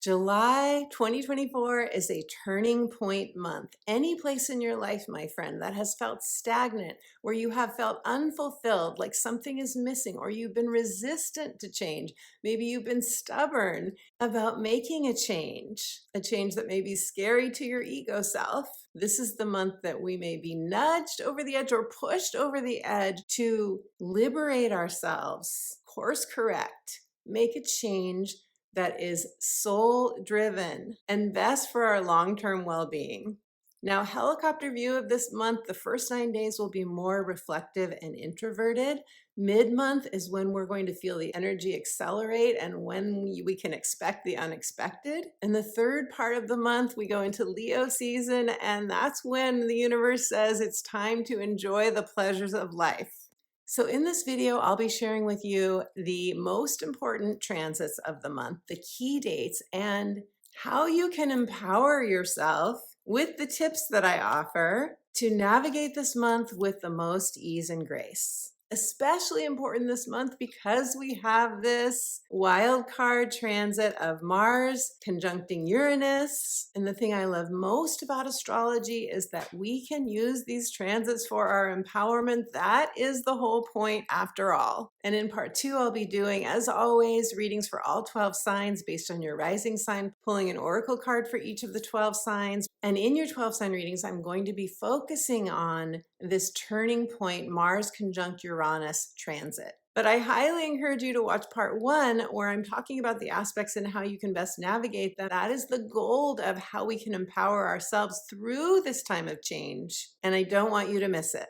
July 2024 is a turning point month. Any place in your life, my friend, that has felt stagnant, where you have felt unfulfilled, like something is missing, or you've been resistant to change. Maybe you've been stubborn about making a change that may be scary to your ego self. This is the month that we may be nudged over the edge or pushed over the edge to liberate ourselves, course correct, make a change that is soul driven and best for our long-term well-being. Now, helicopter view of this month, the first 9 days will be more reflective and introverted. Mid-month is when we're going to feel the energy accelerate and when we can expect the unexpected. And the third part of the month, we go into Leo season, and that's when the universe says it's time to enjoy the pleasures of life. So in this video, I'll be sharing with you the most important transits of the month, the key dates, and how you can empower yourself with the tips that I offer to navigate this month with the most ease and grace. Especially important this month because we have this wild card transit of Mars conjuncting Uranus. And the thing I love most about astrology is that we can use these transits for our empowerment. That is the whole point after all. And in part 2, I'll be doing, as always, readings for all 12 signs based on your rising sign, pulling an oracle card for each of the 12 signs. And in your 12 sign readings, I'm going to be focusing on this turning point Mars conjunct Uranus transit. But I highly encourage you to watch part 1, where I'm talking about the aspects and how you can best navigate that. That is the gold of how we can empower ourselves through this time of change. And I don't want you to miss it.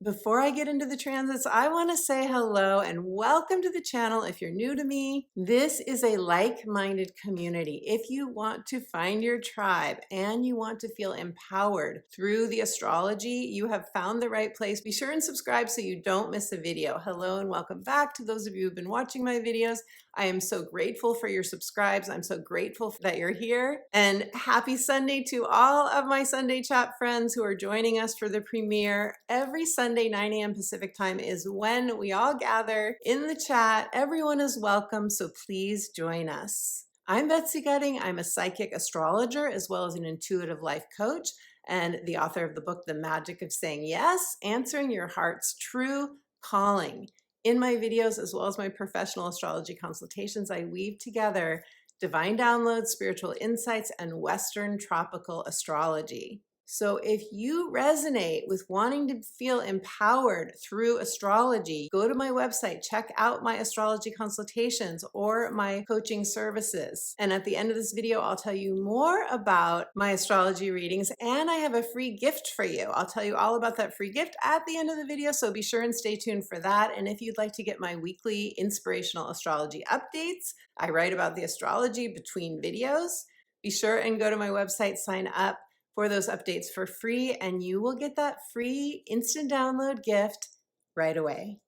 Before I get into the transits, I want to say hello and welcome to the channel. If you're new to me, this is a like-minded community. If you want to find your tribe and you want to feel empowered through the astrology, you have found the right place. Be sure and subscribe so you don't miss a video. Hello and welcome back to those of you who've been watching my videos. I am so grateful for your subscribes. I'm so grateful that you're here. And happy Sunday to all of my Sunday chat friends who are joining us for the premiere. Every Sunday, 9 a.m. Pacific time is when we all gather in the chat. Everyone is welcome, so please join us. I'm Betsy Gutting. I'm a psychic astrologer as well as an intuitive life coach and the author of the book, The Magic of Saying Yes, Answering Your Heart's True Calling. In my videos, as well as my professional astrology consultations, I weave together divine downloads, spiritual insights, and Western tropical astrology. So if you resonate with wanting to feel empowered through astrology, go to my website, check out my astrology consultations or my coaching services. And at the end of this video, I'll tell you more about my astrology readings, and I have a free gift for you. I'll tell you all about that free gift at the end of the video, so be sure and stay tuned for that. And if you'd like to get my weekly inspirational astrology updates, I write about the astrology between videos. Be sure and go to my website, sign up for those updates for free, and you will get that free instant download gift right away.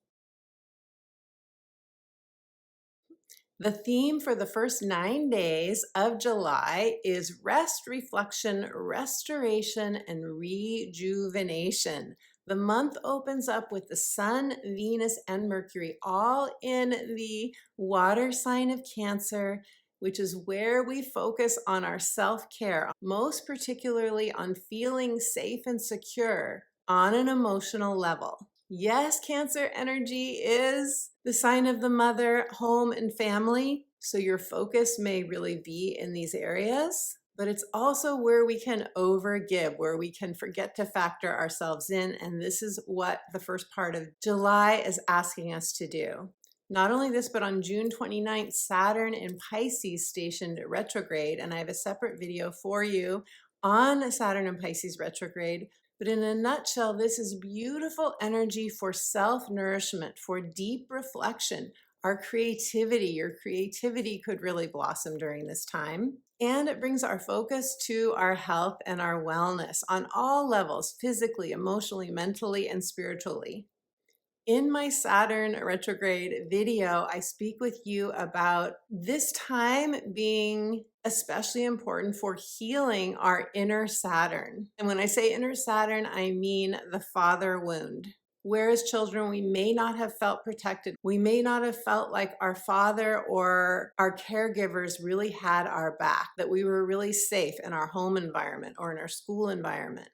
The theme for the first 9 days of July is rest, reflection, restoration, and rejuvenation. The month opens up with the Sun, Venus, and Mercury all in the water sign of Cancer, which is where we focus on our self-care, most particularly on feeling safe and secure on an emotional level. Yes, Cancer energy is the sign of the mother, home, and family, so your focus may really be in these areas, but it's also where we can overgive, where we can forget to factor ourselves in, and this is what the first part of July is asking us to do. Not only this, but on June 29th, Saturn in Pisces stationed retrograde, and I have a separate video for you on Saturn and Pisces retrograde. But in a nutshell, this is beautiful energy for self-nourishment, for deep reflection, our creativity. Your creativity could really blossom during this time. And it brings our focus to our health and our wellness on all levels, physically, emotionally, mentally, and spiritually. In my Saturn retrograde video, I speak with you about this time being especially important for healing our inner Saturn. And when I say inner Saturn, I mean the father wound. where as children we may not have felt protected. We may not have felt like our father or our caregivers really had our back, that we were really safe in our home environment or in our school environment.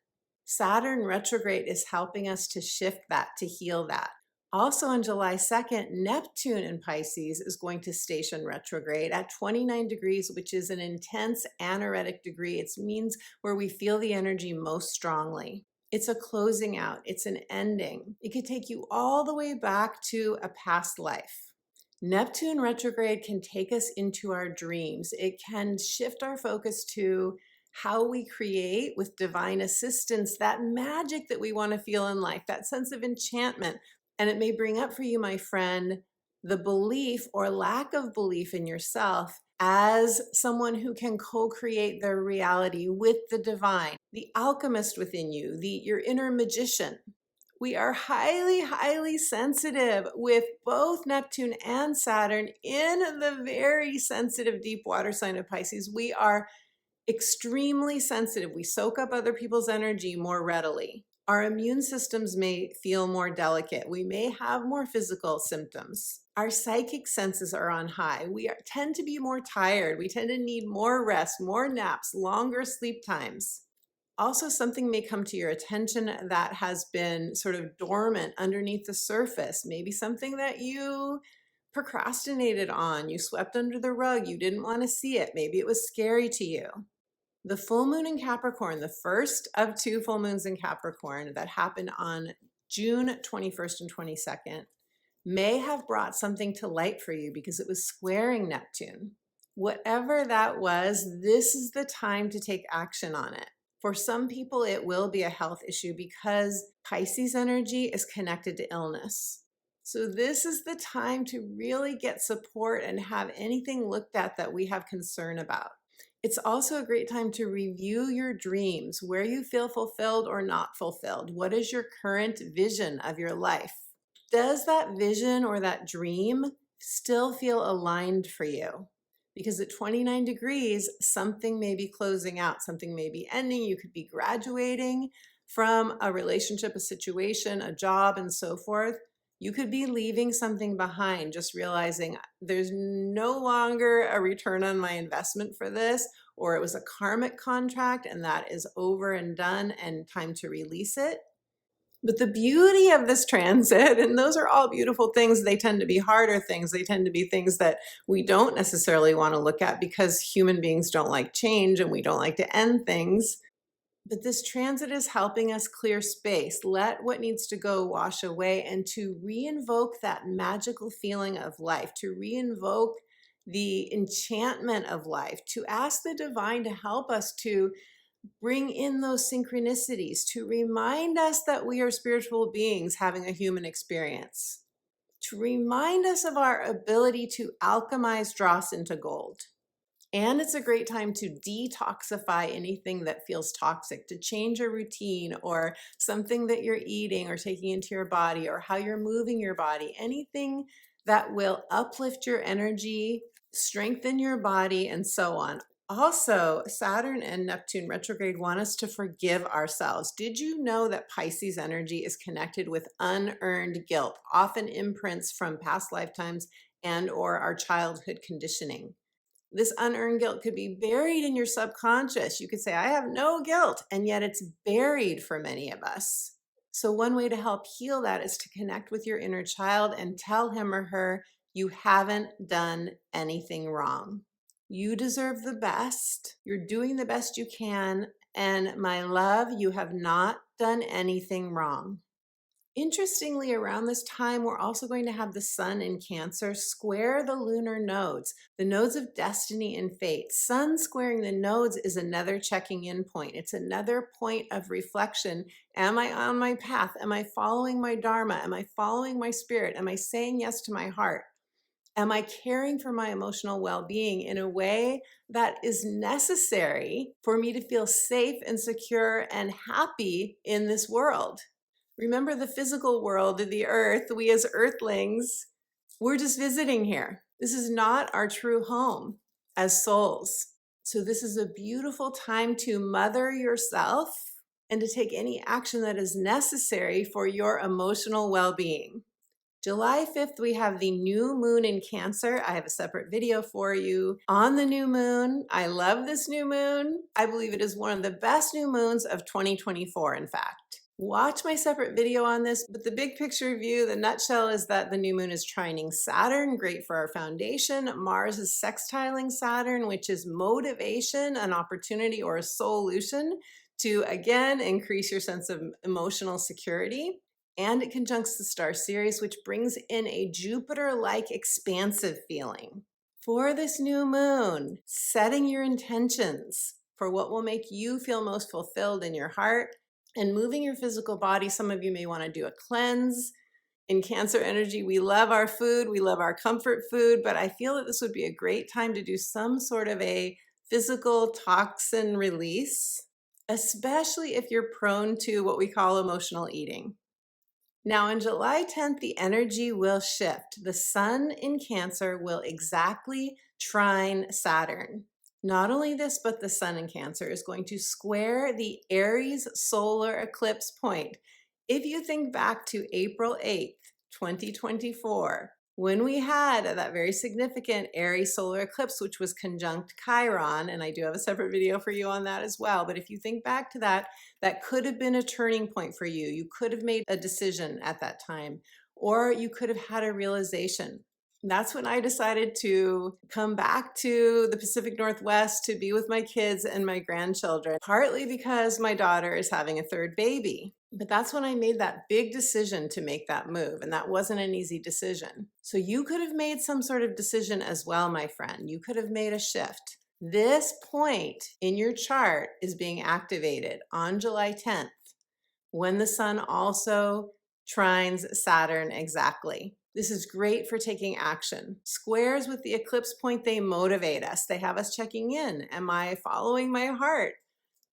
Saturn retrograde is helping us to shift that, to heal that. Also on July 2nd, Neptune in Pisces is going to station retrograde at 29 degrees, which is an intense anaretic degree. It means where we feel the energy most strongly. It's a closing out. It's an ending. It could take you all the way back to a past life. Neptune retrograde can take us into our dreams. It can shift our focus to how we create with divine assistance that magic that we want to feel in life, that sense of enchantment. And it may bring up for you, my friend, the belief or lack of belief in yourself as someone who can co-create their reality with the divine, the alchemist within you, your inner magician. We are highly, highly sensitive with both Neptune and Saturn in the very sensitive deep water sign of Pisces. We are extremely sensitive. We soak up other people's energy more readily. Our immune systems may feel more delicate. We may have more physical symptoms. Our psychic senses are on high. We tend to be more tired. We tend to need more rest, more naps, longer sleep times. Also, something may come to your attention that has been sort of dormant underneath the surface. Maybe something that you procrastinated on, you swept under the rug, you didn't want to see it. Maybe it was scary to you. The full moon in Capricorn, the first of 2 full moons in Capricorn that happened on June 21st and 22nd, may have brought something to light for you because it was squaring Neptune. Whatever that was, this is the time to take action on it. For some people, it will be a health issue because Pisces energy is connected to illness. So this is the time to really get support and have anything looked at that we have concern about. It's also a great time to review your dreams, where you feel fulfilled or not fulfilled. What is your current vision of your life? Does that vision or that dream still feel aligned for you? Because at 29 degrees, something may be closing out, something may be ending. You could be graduating from a relationship, a situation, a job, and so forth. You could be leaving something behind, just realizing there's no longer a return on my investment for this, or it was a karmic contract and that is over and done and time to release it. But the beauty of this transit, and those are all beautiful things, they tend to be harder things. They tend to be things that we don't necessarily want to look at because human beings don't like change and we don't like to end things. But this transit is helping us clear space, let what needs to go wash away, and to re-invoke that magical feeling of life, to re-invoke the enchantment of life, to ask the divine to help us to bring in those synchronicities, to remind us that we are spiritual beings having a human experience, to remind us of our ability to alchemize dross into gold. And it's a great time to detoxify anything that feels toxic, to change a routine or something that you're eating or taking into your body or how you're moving your body, anything that will uplift your energy, strengthen your body, and so on. Also, Saturn and Neptune retrograde want us to forgive ourselves. Did you know that Pisces energy is connected with unearned guilt, often imprints from past lifetimes and or our childhood conditioning? This unearned guilt could be buried in your subconscious. You could say, I have no guilt, and yet it's buried for many of us. So one way to help heal that is to connect with your inner child and tell him or her, you haven't done anything wrong. You deserve the best. You're doing the best you can. And my love, you have not done anything wrong. Interestingly, around this time, we're also going to have the sun in Cancer square the lunar nodes, the nodes of destiny and fate. Sun squaring the nodes is another checking in point. It's another point of reflection. Am I on my path? Am I following my dharma? Am I following my spirit? Am I saying yes to my heart? Am I caring for my emotional well-being in a way that is necessary for me to feel safe and secure and happy in this world? Remember the physical world, the earth, we as earthlings, we're just visiting here. This is not our true home as souls. So this is a beautiful time to mother yourself and to take any action that is necessary for your emotional well-being. July 5th, we have the new moon in Cancer. I have a separate video for you on the new moon. I love this new moon. I believe it is one of the best new moons of 2024, in fact. Watch my separate video on this, but the big picture view, the nutshell is that the new moon is trining Saturn, great for our foundation. Mars is sextiling Saturn, which is motivation, an opportunity, or a solution to, again, increase your sense of emotional security. And it conjuncts the star Sirius, which brings in a Jupiter-like expansive feeling. For this new moon, setting your intentions for what will make you feel most fulfilled in your heart and moving your physical body. Some of you may want to do a cleanse. In Cancer energy, we love our food, we love our comfort food, but I feel that this would be a great time to do some sort of a physical toxin release, especially if you're prone to what we call emotional eating. Now, on July 10th, the energy will shift. The sun in Cancer will exactly trine Saturn. Not only this, but the sun in Cancer is going to square the Aries solar eclipse point. If you think back to April 8th, 2024, when we had that very significant Aries solar eclipse, which was conjunct Chiron, and I do have a separate video for you on that as well, but if you think back to that, that could have been a turning point for you. You could have made a decision at that time, or you could have had a realization. That's when I decided to come back to the Pacific Northwest to be with my kids and my grandchildren, partly because my daughter is having a third baby. But that's when I made that big decision to make that move, and that wasn't an easy decision. So you could have made some sort of decision as well, my friend. You could have made a shift. This point in your chart is being activated on July 10th, when the sun also trines Saturn exactly. This is great for taking action. Squares with the eclipse point, they motivate us. They have us checking in. Am I following my heart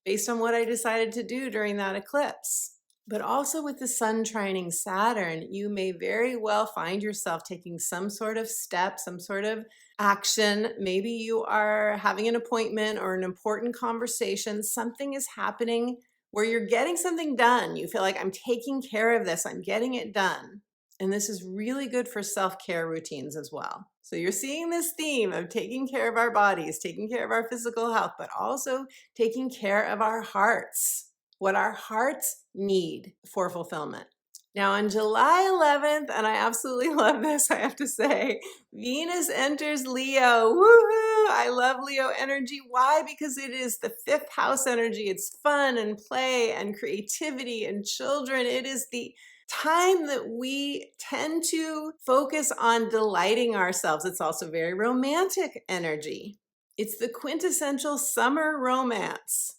based on what I decided to do during that eclipse? But also with the sun trining Saturn, you may very well find yourself taking some sort of step, some sort of action. Maybe you are having an appointment or an important conversation. Something is happening where you're getting something done. You feel like, I'm taking care of this, I'm getting it done. And this is really good for self-care routines as well. So you're seeing this theme of taking care of our bodies, taking care of our physical health, but also taking care of our hearts, what our hearts need for fulfillment. Now on July 11th, and I absolutely love this, I have to say, Venus enters Leo. Woohoo! I love Leo energy. Why? Because it is the 5th house energy. It's fun and play and creativity and children. It is the time that we tend to focus on delighting ourselves. It's also very romantic energy. It's the quintessential summer romance.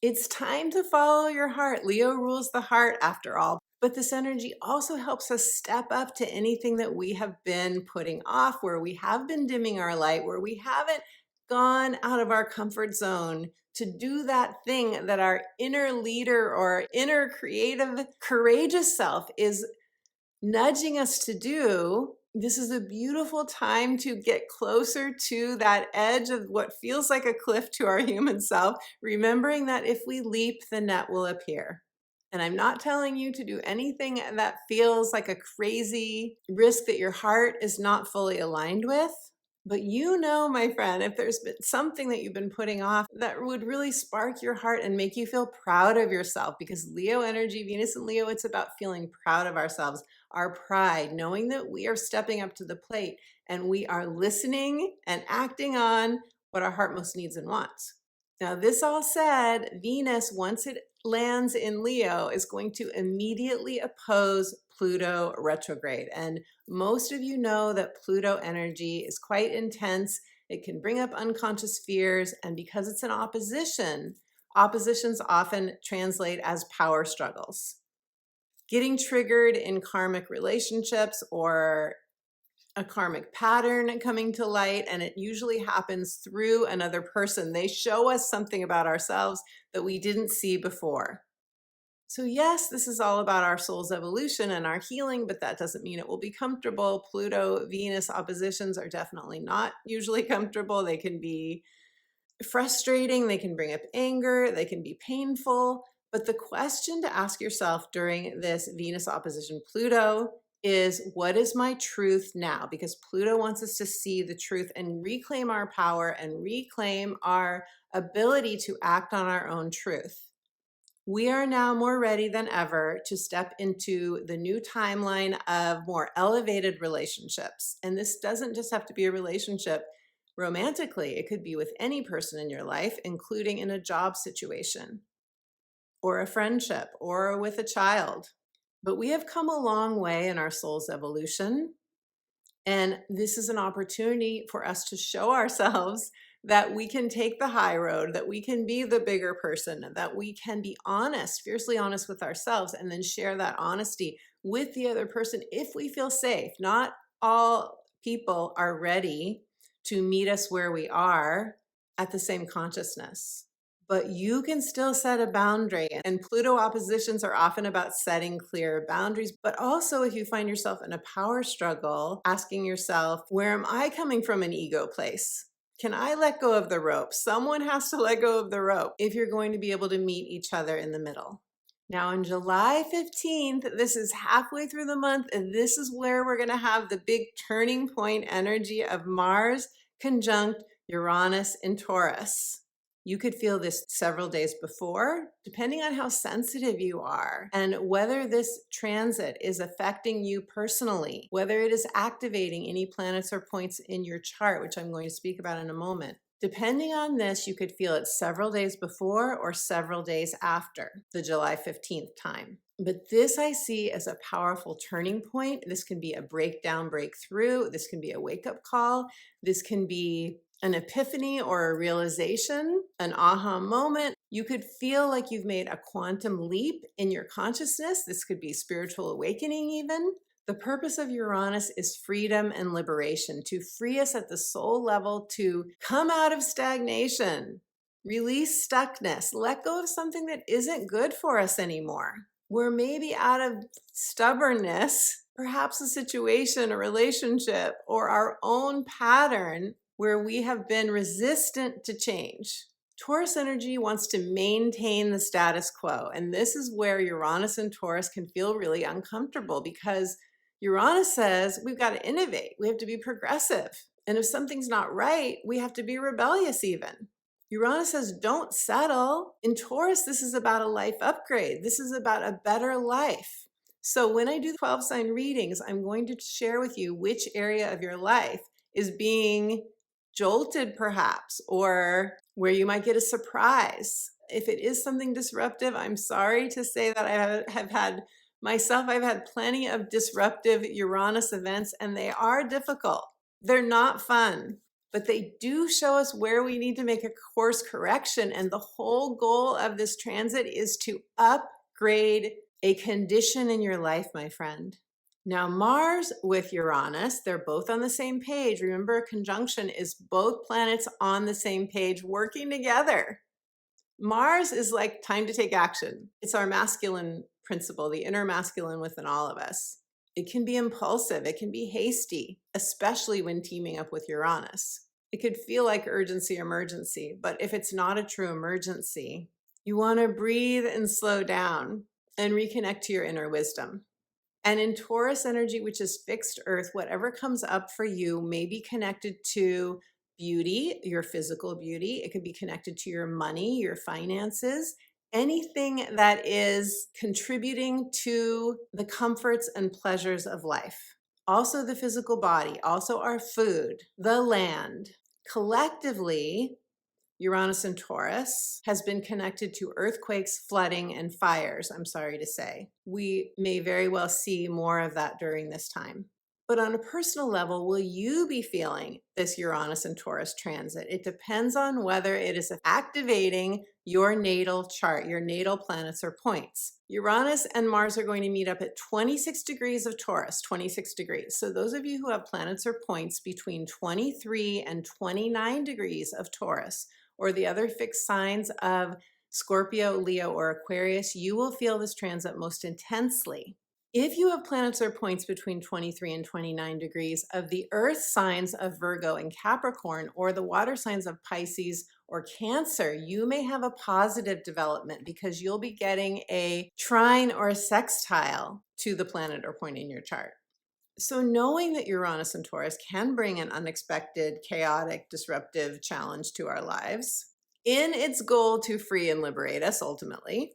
It's time to follow your heart. Leo rules the heart after all. But this energy also helps us step up to anything that we have been putting off, where we have been dimming our light, where we haven't gone out of our comfort zone to do that thing that our inner leader or inner creative, courageous self is nudging us to do. This is a beautiful time to get closer to that edge of what feels like a cliff to our human self, remembering that if we leap, the net will appear. And I'm not telling you to do anything that feels like a crazy risk that your heart is not fully aligned with. But you know, my friend, if there's been something that you've been putting off that would really spark your heart and make you feel proud of yourself, because Leo energy, Venus and Leo, it's about feeling proud of ourselves, our pride, knowing that we are stepping up to the plate and we are listening and acting on what our heart most needs and wants. Now, this all said, Venus, once it lands in Leo, is going to immediately oppose Pluto retrograde. And most of you know that Pluto energy is quite intense. It can bring up unconscious fears. And because it's an opposition, oppositions often translate as power struggles. Getting triggered in karmic relationships or a karmic pattern coming to light, and it usually happens through another person. They show us something about ourselves that we didn't see before. So yes, this is all about our soul's evolution and our healing, but that doesn't mean it will be comfortable. Pluto-Venus oppositions are definitely not usually comfortable. They can be frustrating, they can bring up anger, they can be painful, But the question to ask yourself during this Venus opposition Pluto is, what is my truth now? Because Pluto wants us to see the truth and reclaim our power and reclaim our ability to act on our own truth. We are now more ready than ever to step into the new timeline of more elevated relationships. And this doesn't just have to be a relationship romantically, it could be with any person in your life, including in a job situation or a friendship or with a child. But we have come a long way in our soul's evolution. And this is an opportunity for us to show ourselves that we can take the high road, that we can be the bigger person, that we can be honest, fiercely honest with ourselves, and then share that honesty with the other person if we feel safe. Not all people are ready to meet us where we are at the same consciousness. But you can still set a boundary. And Pluto oppositions are often about setting clear boundaries. But also, if you find yourself in a power struggle, asking yourself, where am I coming from an ego place? Can I let go of the rope? Someone has to let go of the rope if you're going to be able to meet each other in the middle. Now, on July 15th, this is halfway through the month, and this is where we're going to have the big turning point energy of Mars conjunct Uranus in Taurus. You could feel this several days before, depending on how sensitive you are and whether this transit is affecting you personally, whether it is activating any planets or points in your chart, which I'm going to speak about in a moment. Depending on this, you could feel it several days before or several days after the July 15th time. But this I see as a powerful turning point. This can be a breakdown, breakthrough. This can be a wake-up call. This can be an epiphany or a realization, an aha moment. You could feel like you've made a quantum leap in your consciousness. This could be spiritual awakening even. The purpose of Uranus is freedom and liberation, to free us at the soul level, to come out of stagnation, release stuckness, let go of something that isn't good for us anymore. We're maybe out of stubbornness, perhaps a situation, a relationship, or our own pattern where we have been resistant to change. Taurus energy wants to maintain the status quo. And this is where Uranus and Taurus can feel really uncomfortable, because Uranus says we've got to innovate. We have to be progressive. And if something's not right, we have to be rebellious even. Uranus says don't settle. In Taurus, this is about a life upgrade. This is about a better life. So when I do 12 sign readings, I'm going to share with you which area of your life is being jolted perhaps, or where you might get a surprise. If it is something disruptive, I'm sorry to say that I've had plenty of disruptive Uranus events, and they are difficult. They're not fun, but they do show us where we need to make a course correction. And the whole goal of this transit is to upgrade a condition in your life, my friend. Now, Mars with Uranus, they're both on the same page. Remember, a conjunction is both planets on the same page working together. Mars is like time to take action. It's our masculine principle, the inner masculine within all of us. It can be impulsive. It can be hasty, especially when teaming up with Uranus. It could feel like urgency, emergency, but if it's not a true emergency, you want to breathe and slow down and reconnect to your inner wisdom. And in Taurus energy, which is fixed earth, whatever comes up for you may be connected to beauty, your physical beauty. It could be connected to your money, your finances, anything that is contributing to the comforts and pleasures of life. Also the physical body, also our food, the land. Collectively, Uranus and Taurus has been connected to earthquakes, flooding, and fires, I'm sorry to say. We may very well see more of that during this time. But on a personal level, will you be feeling this Uranus and Taurus transit? It depends on whether it is activating your natal chart, your natal planets or points. Uranus and Mars are going to meet up at 26 degrees of Taurus, 26 degrees. So those of you who have planets or points between 23 and 29 degrees of Taurus, or the other fixed signs of Scorpio, Leo, or Aquarius, you will feel this transit most intensely. If you have planets or points between 23 and 29 degrees of the earth signs of Virgo and Capricorn, or the water signs of Pisces or Cancer, you may have a positive development because you'll be getting a trine or a sextile to the planet or point in your chart. So knowing that Uranus and Taurus can bring an unexpected, chaotic, disruptive challenge to our lives in its goal to free and liberate us ultimately,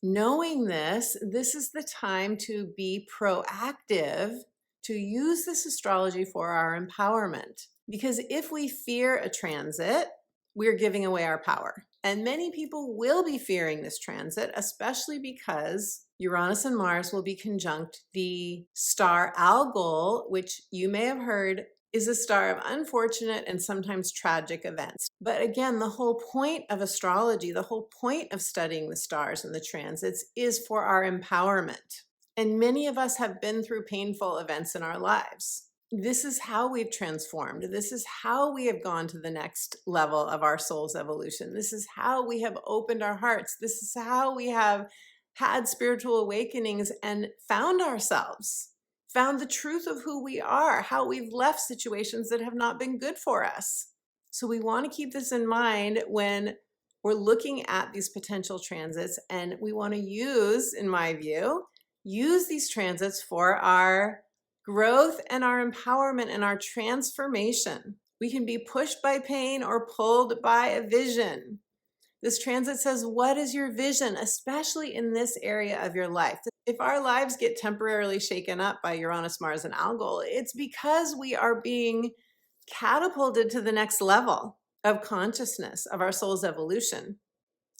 knowing this is the time to be proactive, to use this astrology for our empowerment. Because if we fear a transit, we're giving away our power. And many people will be fearing this transit, especially because Uranus and Mars will be conjunct the star Algol, which you may have heard is a star of unfortunate and sometimes tragic events. But again, the whole point of astrology, the whole point of studying the stars and the transits is for our empowerment. And many of us have been through painful events in our lives. This is how we've transformed. This is how we have gone to the next level of our soul's evolution. This is how we have opened our hearts. This is how we have had spiritual awakenings and found ourselves, found the truth of who we are, how we've left situations that have not been good for us. So we want to keep this in mind when we're looking at these potential transits, and we want to use, in my view, use these transits for our growth and our empowerment and our transformation. We can be pushed by pain or pulled by a vision. This transit says, what is your vision, especially in this area of your life? If our lives get temporarily shaken up by Uranus, Mars, and Algol, it's because we are being catapulted to the next level of consciousness, of our soul's evolution.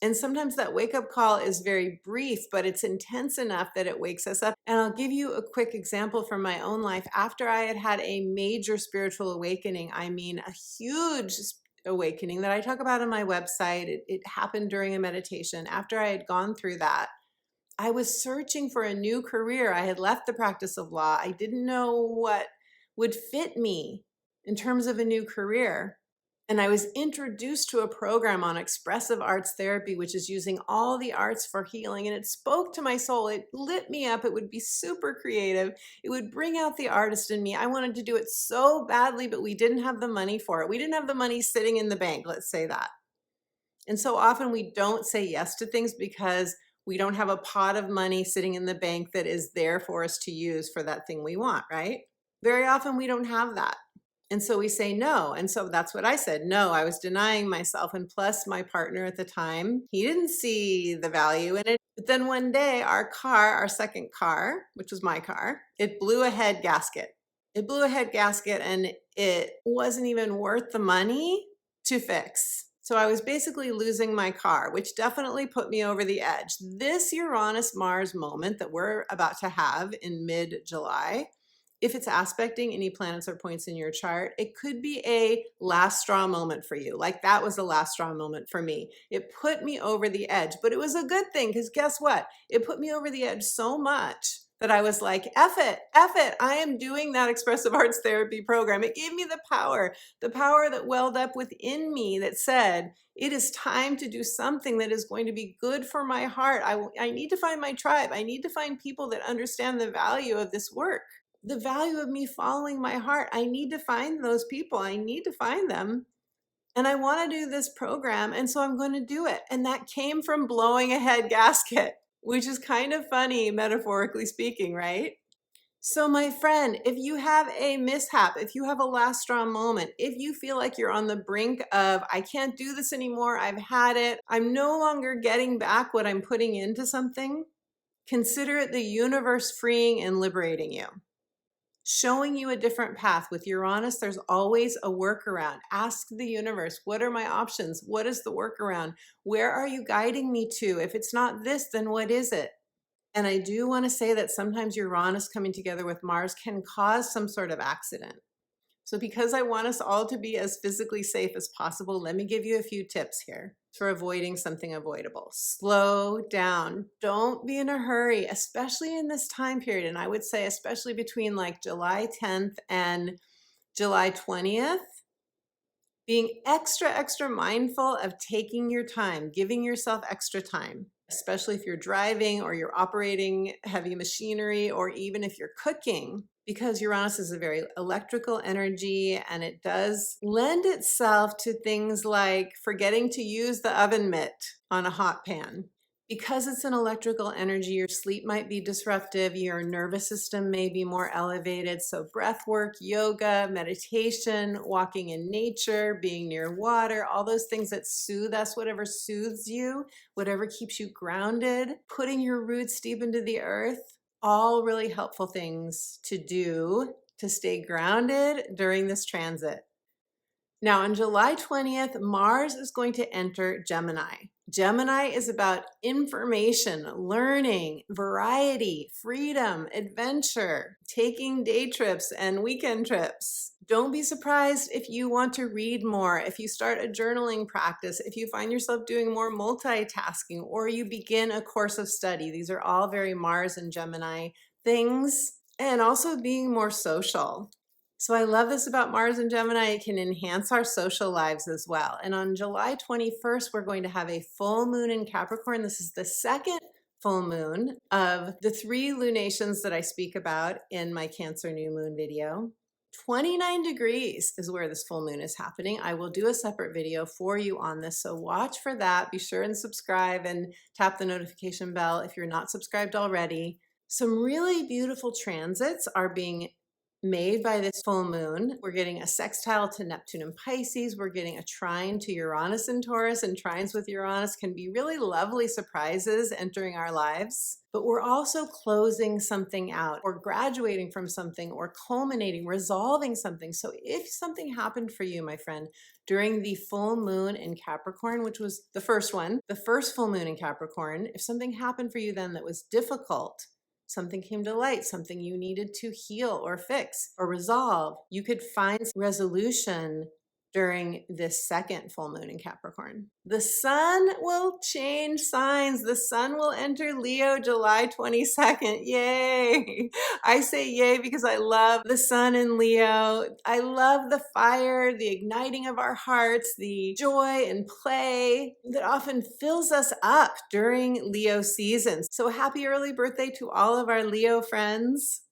And sometimes that wake-up call is very brief, but it's intense enough that it wakes us up. And I'll give you a quick example from my own life. After I had had a major spiritual awakening, I mean a huge awakening that I talk about on my website. It happened during a meditation. After I had gone through that, I was searching for a new career. I had left the practice of law. I didn't know what would fit me in terms of a new career. And I was introduced to a program on expressive arts therapy, which is using all the arts for healing. And it spoke to my soul. It lit me up. It would be super creative. It would bring out the artist in me. I wanted to do it so badly, but we didn't have the money for it. We didn't have the money sitting in the bank, let's say that. And so often we don't say yes to things because we don't have a pot of money sitting in the bank that is there for us to use for that thing we want, right? Very often we don't have that. And so we say no. And so that's what I said. No, I was denying myself. And plus my partner at the time, he didn't see the value in it. But then one day our car, our second car, which was my car, it blew a head gasket. It blew a head gasket and it wasn't even worth the money to fix. So I was basically losing my car, which definitely put me over the edge. This Uranus-Mars moment that we're about to have in mid-July, if it's aspecting any planets or points in your chart, it could be a last straw moment for you. Like that was a last straw moment for me. It put me over the edge, but it was a good thing because guess what? It put me over the edge so much that I was like, F it, I am doing that expressive arts therapy program. It gave me the power that welled up within me that said, it is time to do something that is going to be good for my heart. I need to find my tribe. I need to find people that understand the value of this work, the value of me following my heart. I need to find those people. I need to find them. And I want to do this program. And so I'm going to do it. And that came from blowing a head gasket, which is kind of funny, metaphorically speaking, right? So my friend, if you have a mishap, if you have a last straw moment, if you feel like you're on the brink of, I can't do this anymore, I've had it, I'm no longer getting back what I'm putting into something, consider it the universe freeing and liberating you, showing you a different path. With Uranus, there's always a workaround. Ask the universe, what are my options? What is the workaround? Where are you guiding me to? If it's not this, then what is it? And I do want to say that sometimes Uranus coming together with Mars can cause some sort of accident. So because I want us all to be as physically safe as possible, let me give you a few tips here for avoiding something avoidable. Slow down. Don't be in a hurry, especially in this time period. And I would say especially between like July 10th and July 20th, being extra mindful of taking your time, giving yourself extra time. especially if you're driving or you're operating heavy machinery, or even if you're cooking, because Uranus is a very electrical energy and it does lend itself to things like forgetting to use the oven mitt on a hot pan. Because it's an electrical energy, your sleep might be disruptive, your nervous system may be more elevated. So breath work, yoga, meditation, walking in nature, being near water, all those things that soothe us, whatever soothes you, whatever keeps you grounded, putting your roots deep into the earth, all really helpful things to do to stay grounded during this transit. Now, on July 20th, Mars is going to enter Gemini. Gemini is about information, learning, variety, freedom, adventure, taking day trips and weekend trips. Don't be surprised if you want to read more, if you start a journaling practice, if you find yourself doing more multitasking, or you begin a course of study. These are all very Mars and Gemini things, and also being more social. So I love this about Mars and Gemini. It can enhance our social lives as well. And on July 21st, we're going to have a full moon in Capricorn. This is the second full moon of the 3 lunations that I speak about in my Cancer new moon video. 29 degrees is where this full moon is happening. I will do a separate video for you on this, so watch for that. Be sure and subscribe and tap the notification bell if you're not subscribed already. Some really beautiful transits are being made by this full moon. We're getting a sextile to Neptune and Pisces. We're getting a trine to Uranus and Taurus, and trines with Uranus can be really lovely surprises entering our lives. But we're also closing something out, or graduating from something, or culminating, resolving something. So if something happened for you, my friend, during the full moon in Capricorn, which was the first one, the first full moon in Capricorn, if something happened for you then that was difficult, something came to light, something you needed to heal or fix or resolve, you could find resolution during this second full moon in Capricorn. The sun will change signs. The sun will enter Leo July 22nd. Yay! I say yay because I love the sun in Leo. I love the fire, the igniting of our hearts, the joy and play that often fills us up during Leo seasons. So happy early birthday to all of our Leo friends.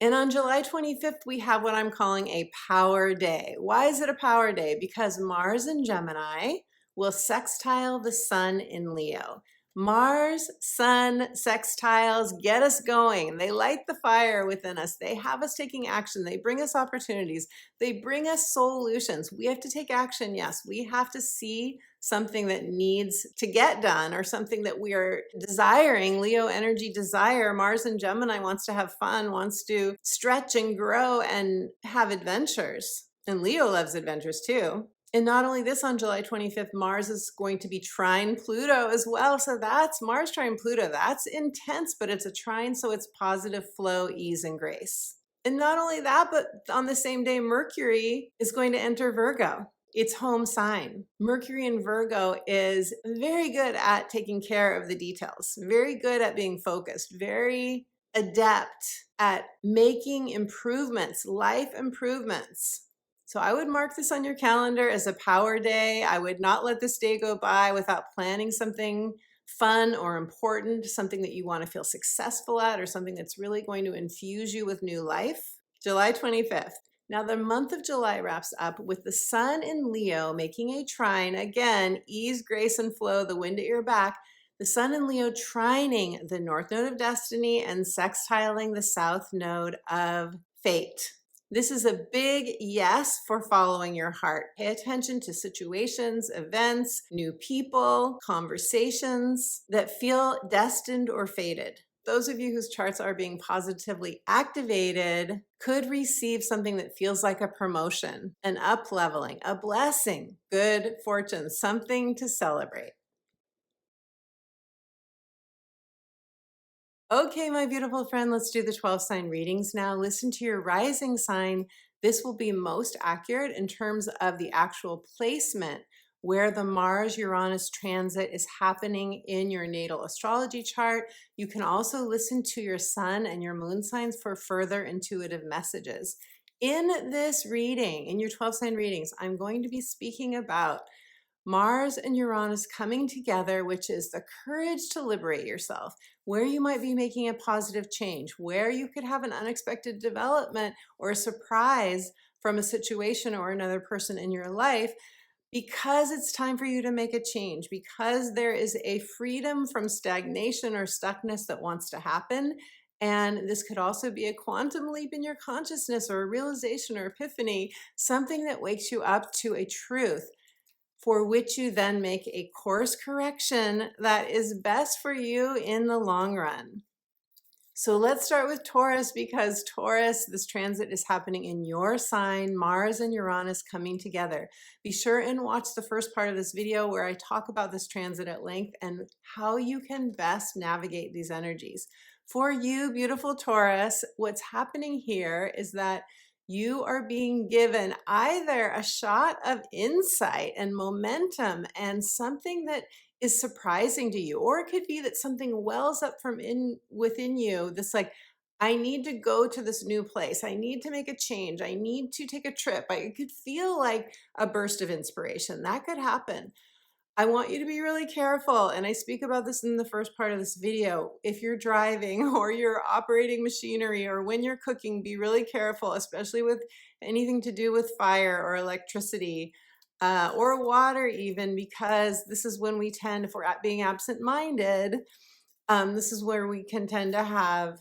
And on July 25th, we have what I'm calling a power day. Why is it a power day? Because Mars in Gemini will sextile the sun in Leo. Mars, sun, sextiles get us going. They light the fire within us. They have us taking action. They bring us opportunities. They bring us solutions. We have to take action, yes. We have to see something that needs to get done, or something that we are desiring. Leo energy desire. Mars in Gemini wants to have fun, wants to stretch and grow and have adventures. And Leo loves adventures too. And not only this, on July 25th, Mars is going to be trine Pluto as well. So that's Mars trine Pluto. That's intense, but it's a trine, so it's positive flow, ease, and grace. And not only that, but on the same day, Mercury is going to enter Virgo. Its home sign. Mercury in Virgo is very good at taking care of the details, very good at being focused, very adept at making improvements, life improvements. So I would mark this on your calendar as a power day. I would not let this day go by without planning something fun or important, something that you want to feel successful at, or something that's really going to infuse you with new life. July 25th. Now the month of July wraps up with the sun in Leo making a trine. Again, ease, grace, and flow, the wind at your back. The sun in Leo trining the north node of destiny and sextiling the south node of fate. This is a big yes for following your heart. Pay attention to situations, events, new people, conversations that feel destined or fated. Those of you whose charts are being positively activated could receive something that feels like a promotion, an up-leveling, a blessing, good fortune, something to celebrate. Okay, my beautiful friend, let's do the 12 sign readings now. Listen to your rising sign. This will be most accurate in terms of the actual placement where the Mars-Uranus transit is happening in your natal astrology chart. You can also listen to your sun and your moon signs for further intuitive messages. In this reading, in your 12 sign readings, I'm going to be speaking about Mars and Uranus coming together, which is the courage to liberate yourself, where you might be making a positive change, where you could have an unexpected development or a surprise from a situation or another person in your life, because it's time for you to make a change, because there is a freedom from stagnation or stuckness that wants to happen. And this could also be a quantum leap in your consciousness or a realization or epiphany, something that wakes you up to a truth for which you then make a course correction that is best for you in the long run. So let's start with Taurus, because Taurus, this transit is happening in your sign, Mars and Uranus coming together. Be sure and watch the first part of this video where I talk about this transit at length and how you can best navigate these energies. For you, beautiful Taurus, what's happening here is that you are being given either a shot of insight and momentum and something that is surprising to you, or it could be that something wells up from within you, this like, I need to go to this new place, I need to make a change, I need to take a trip. I could feel like a burst of inspiration that could happen. I want you to be really careful, and I speak about this in the first part of this video. If you're driving or you're operating machinery or when you're cooking, be really careful, especially with anything to do with fire or electricity or water even, because this is when we tend, if we're being absent-minded, this is where we can tend to have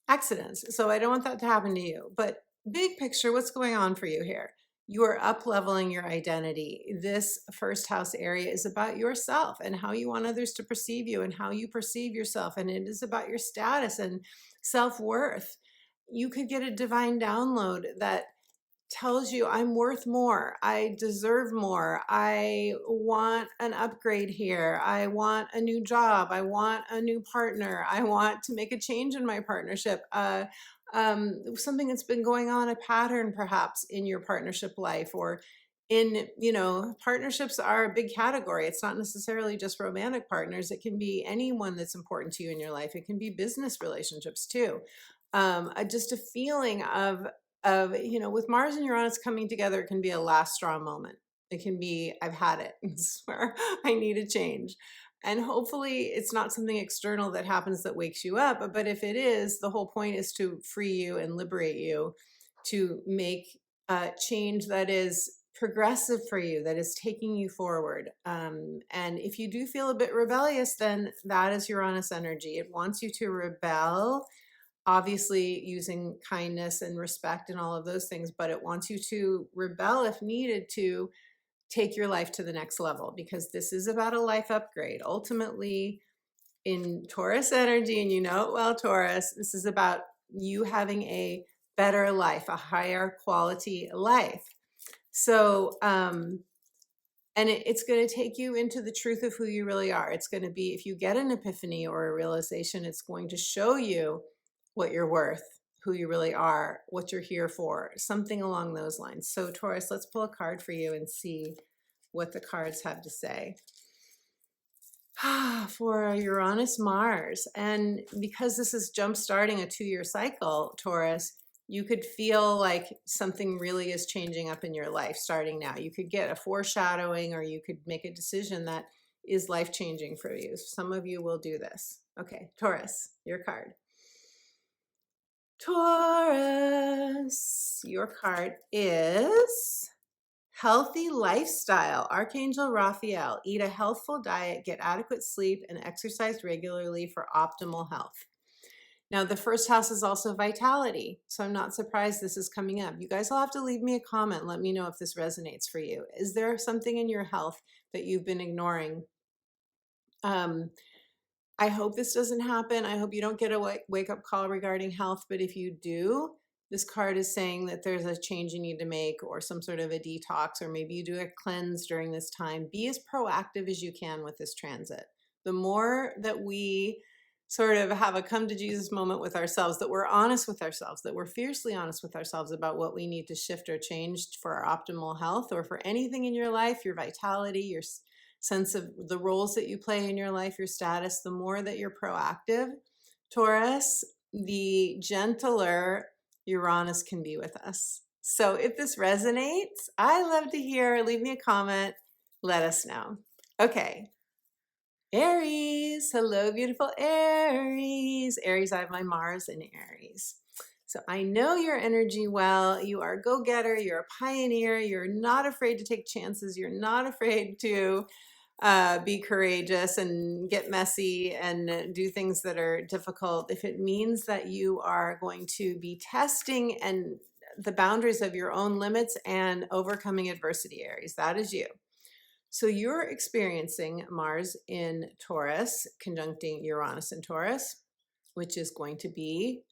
accidents. So I don't want that to happen to you. But big picture, what's going on for you here? You are up leveling your identity. This first house area is about yourself and how you want others to perceive you and how you perceive yourself. And it is about your status and self-worth. You could get a divine download that tells you, I'm worth more, I deserve more, I want an upgrade here, I want a new job, I want a new partner, I want to make a change in my partnership, something that's been going on, a pattern perhaps in your partnership life, or in, partnerships are a big category. It's not necessarily just romantic partners. It can be anyone that's important to you in your life. It can be business relationships too. Just a feeling of, with Mars and Uranus coming together, it can be a last straw moment. It can be, I've had it. This is where I need a change. And hopefully it's not something external that happens that wakes you up. But if it is, the whole point is to free you and liberate you to make a change that is progressive for you, that is taking you forward. And if you do feel a bit rebellious, then that is Uranus energy. It wants you to rebel, obviously using kindness and respect and all of those things, but it wants you to rebel if needed to take your life to the next level, because this is about a life upgrade. Ultimately, in Taurus energy, and you know it well, Taurus, this is about you having a better life, a higher quality life. So, and it's going to take you into the truth of who you really are. It's going to be, if you get an epiphany or a realization, it's going to show you what you're worth, who you really are, what you're here for, something along those lines. So Taurus, let's pull a card for you and see what the cards have to say. For Uranus Mars, and because this is jump starting a 2-year cycle, Taurus, you could feel like something really is changing up in your life starting now. You could get a foreshadowing, or you could make a decision that is life-changing for you. Some of you will do this. Okay, Taurus, your card. Taurus, your card is Healthy Lifestyle. Archangel Raphael. Eat a healthful diet, get adequate sleep, and exercise regularly for optimal health. Now, the first house is also vitality, so I'm not surprised this is coming up. You guys will have to leave me a comment. Let me know if this resonates for you. Is there something in your health that you've been ignoring? I hope this doesn't happen. I hope you don't get a wake-up call regarding health, but if you do, this card is saying that there's a change you need to make, or some sort of a detox, or maybe you do a cleanse during this time. Be as proactive as you can with this transit. The more that we sort of have a come to Jesus moment with ourselves, that we're honest with ourselves, that we're fiercely honest with ourselves about what we need to shift or change for our optimal health, or for anything in your life, your vitality, your sense of the roles that you play in your life, your status, the more that you're proactive, Taurus, the gentler Uranus can be with us. So if this resonates, I love to hear, leave me a comment. let us know. Okay. Aries, hello, beautiful Aries. Aries, I have my Mars in Aries. So I know your energy well. You are a go-getter. You're a pioneer. You're not afraid to take chances. You're not afraid to be courageous and get messy and do things that are difficult. If it means that you are going to be testing and the boundaries of your own limits and overcoming adversity, Aries, that is you. So you're experiencing Mars in Taurus, conjuncting Uranus in Taurus, which is going to be,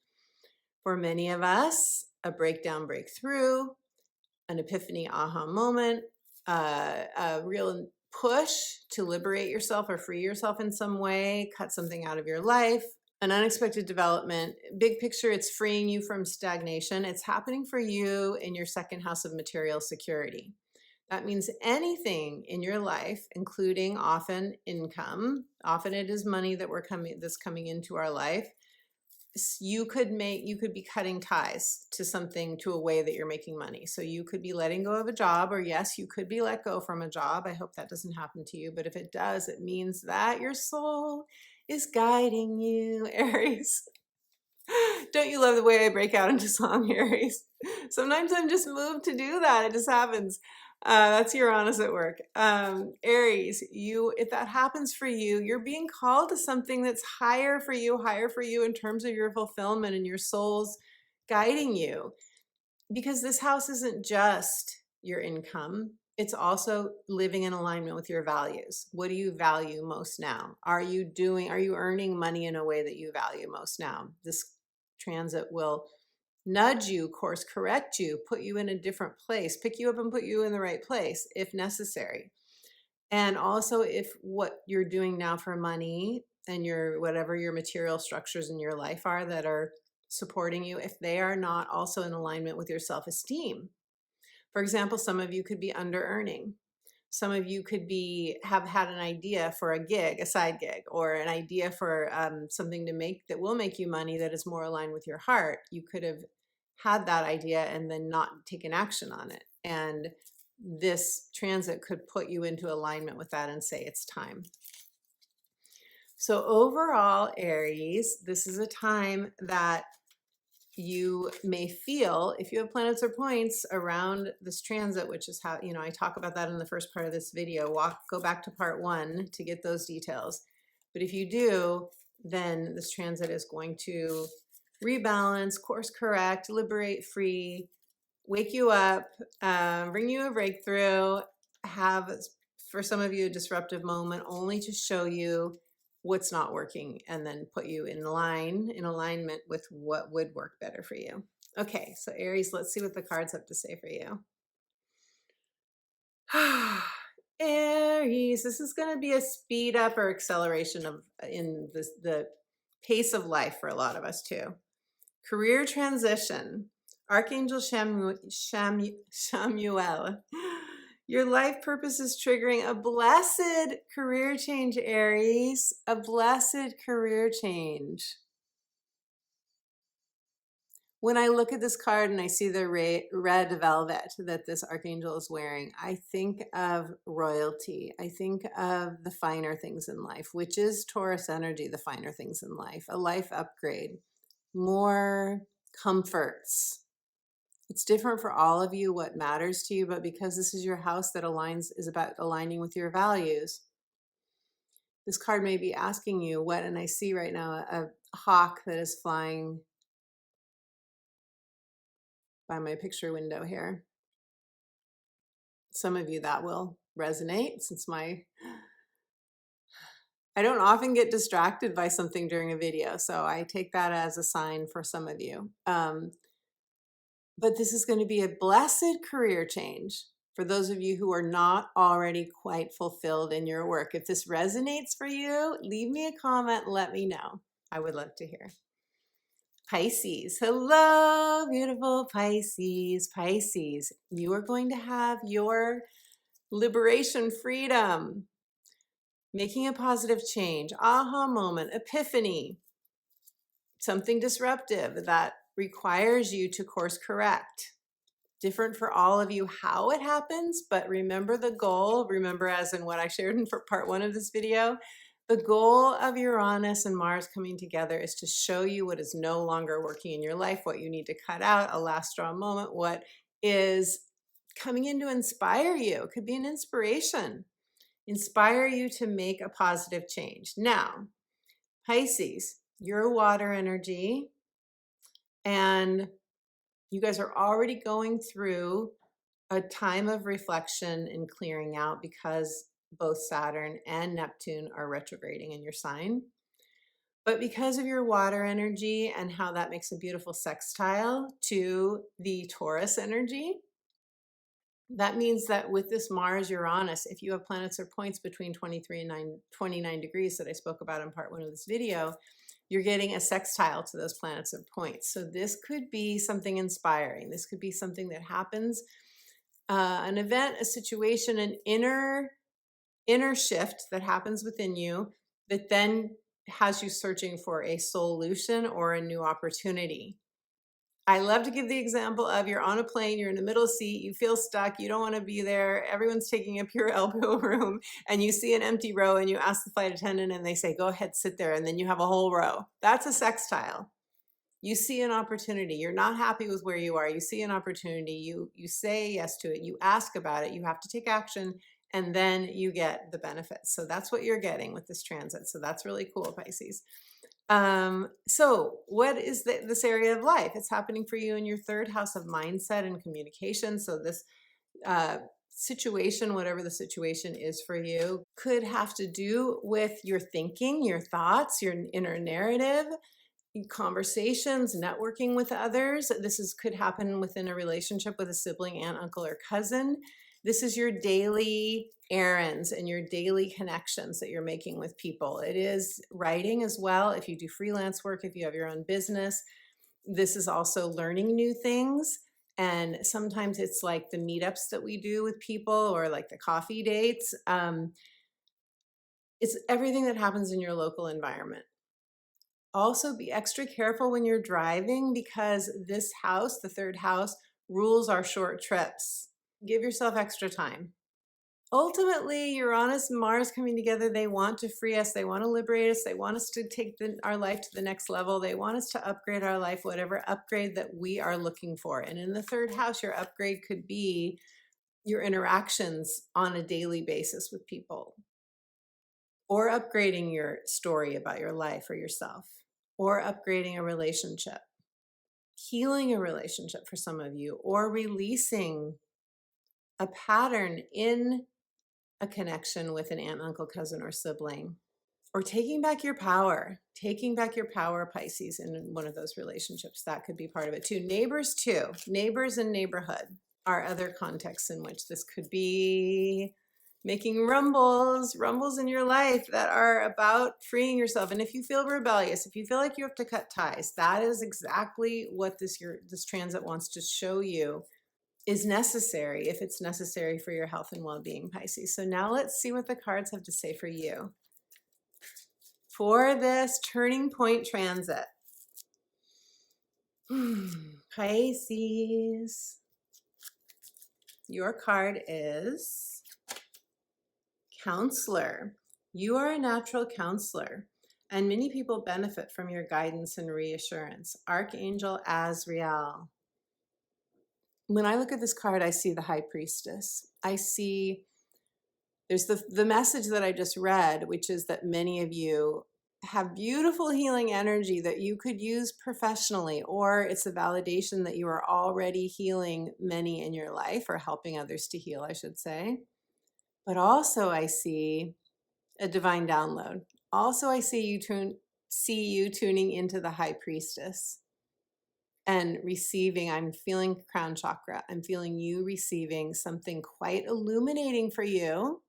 for many of us, a breakdown, breakthrough, an epiphany, aha moment, a real push to liberate yourself or free yourself in some way, cut something out of your life, an unexpected development. Big picture, it's freeing you from stagnation. It's happening for you in your second house of material security. That means anything in your life, including often income, often it is money that's coming into our life. You could be cutting ties to something, to a way that you're making money. So you could be letting go of a job, or yes, you could be let go from a job. I hope that doesn't happen to you. But if it does, it means that your soul is guiding you, Aries. Don't you love the way I break out into song, Aries? Sometimes I'm just moved to do that. It just happens. That's Uranus at work. Aries, if that happens for you, you're being called to something that's higher for you in terms of your fulfillment and your soul's guiding you. Because this house isn't just your income. It's also living in alignment with your values. What do you value most now? Are you earning money in a way that you value most now? This transit will nudge you, course correct you, put you in a different place, pick you up and put you in the right place if necessary. And also, if what you're doing now for money and whatever your material structures in your life are that are supporting you, if they are not also in alignment with your self-esteem. For example, some of you could be under earning. Some of you could have had an idea for a gig, a side gig, or an idea for something that will make you money that is more aligned with your heart. You could have had that idea and then not taken action on it. And this transit could put you into alignment with that and say it's time. So overall, Aries, this is a time that you may feel, if you have planets or points around this transit, which is how, I talk about that in the first part of this video. Go back to part 1 to get those details. But if you do, then this transit is going to rebalance, course correct, liberate, free, wake you up, bring you a breakthrough, have, for some of you, a disruptive moment only to show you what's not working and then put you in alignment with what would work better for you. Okay, so Aries, let's see what the cards have to say for you. Aries, this is going to be a speed up or acceleration in the pace of life for a lot of us too. Career transition. Archangel Samuel. Your life purpose is triggering a blessed career change, Aries. A blessed career change. When I look at this card and I see the red velvet that this archangel is wearing, I think of royalty. I think of the finer things in life, which is Taurus energy, the finer things in life, a life upgrade, more comforts. It's different for all of you what matters to you, but because this is your house that is about aligning with your values, this card may be asking you and I see right now a hawk that is flying by my picture window here. Some of you that will resonate since I don't often get distracted by something during a video, so I take that as a sign for some of you. But this is going to be a blessed career change for those of you who are not already quite fulfilled in your work. If this resonates for you, leave me a comment, let me know. I would love to hear. Pisces, hello, beautiful Pisces. Pisces, you are going to have your liberation, freedom, making a positive change, aha moment, epiphany, something disruptive that requires you to course correct. different for all of you how it happens, but remember the goal. Remember, as in what I shared in part 1 of this video, the goal of Uranus and Mars coming together is to show you what is no longer working in your life, what you need to cut out, a last straw moment, what is coming in to inspire you. It could be an inspiration, inspire you to make a positive change. Now, Pisces, you're water energy, and you guys are already going through a time of reflection and clearing out because both Saturn and Neptune are retrograding in your sign. But because of your water energy and how that makes a beautiful sextile to the Taurus energy, that means that with this Mars Uranus, if you have planets or points between 23 and 29 degrees that I spoke about in part 1 of this video, you're getting a sextile to those planets or points. So this could be something inspiring. This could be something that happens, an event, a situation, an inner shift that happens within you that then has you searching for a solution or a new opportunity. I love to give the example of you're on a plane, you're in the middle seat, you feel stuck, you don't want to be there, everyone's taking up your elbow room, and you see an empty row and you ask the flight attendant and they say, go ahead, sit there, and then you have a whole row. That's a sextile. You see an opportunity. You're not happy with where you are. You see an opportunity. You say yes to it. You ask about it. You have to take action, and then you get the benefits. So that's what you're getting with this transit. So that's really cool, Pisces. So what is this area of life? It's happening for you in your 3rd house of mindset and communication. So this situation, whatever the situation is for you, could have to do with your thinking, your thoughts, your inner narrative, conversations, networking with others. Could happen within a relationship with a sibling, aunt, uncle, or cousin. This is your daily errands and your daily connections that you're making with people. It is writing as well. If you do freelance work, if you have your own business, this is also learning new things. And sometimes it's like the meetups that we do with people or like the coffee dates. It's everything that happens in your local environment. Also, be extra careful when you're driving because this house, the 3rd house, rules our short trips. Give yourself extra time. Ultimately, Uranus and Mars coming together, they want to free us. They want to liberate us. They want us to take our life to the next level. They want us to upgrade our life, whatever upgrade that we are looking for. And in the 3rd house, your upgrade could be your interactions on a daily basis with people, or upgrading your story about your life or yourself, or upgrading a relationship, healing a relationship for some of you, or releasing a pattern in a connection with an aunt, uncle, cousin, or sibling, or taking back your power, Pisces, in one of those relationships. That could be part of it too. Neighbors too. Neighbors and neighborhood are other contexts in which this could be making rumbles in your life that are about freeing yourself. And if you feel rebellious, if you feel like you have to cut ties, that is exactly what this transit wants to show you is necessary, if it's necessary for your health and well-being, Pisces. So now let's see what the cards have to say for you for this turning point transit. Pisces, your card is Counselor. You are a natural counselor, and many people benefit from your guidance and reassurance. Archangel Azrael. When I look at this card, I see the High Priestess. I see there's the message that I just read, which is that many of you have beautiful healing energy that you could use professionally, or it's a validation that you are already healing many in your life, or helping others to heal, I should say. But also I see a divine download. Also I see you tuning into the High Priestess and receiving. I'm feeling crown chakra. I'm feeling you receiving something quite illuminating for you.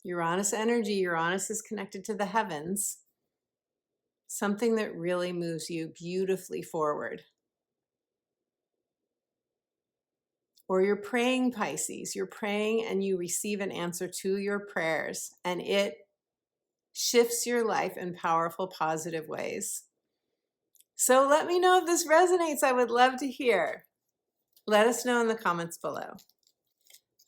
Uranus energy. Uranus is connected to the heavens. Something that really moves you beautifully forward. Or you're praying, Pisces. You're praying and you receive an answer to your prayers, and it shifts your life in powerful, positive ways. So let me know if this resonates. I would love to hear. Let us know in the comments below.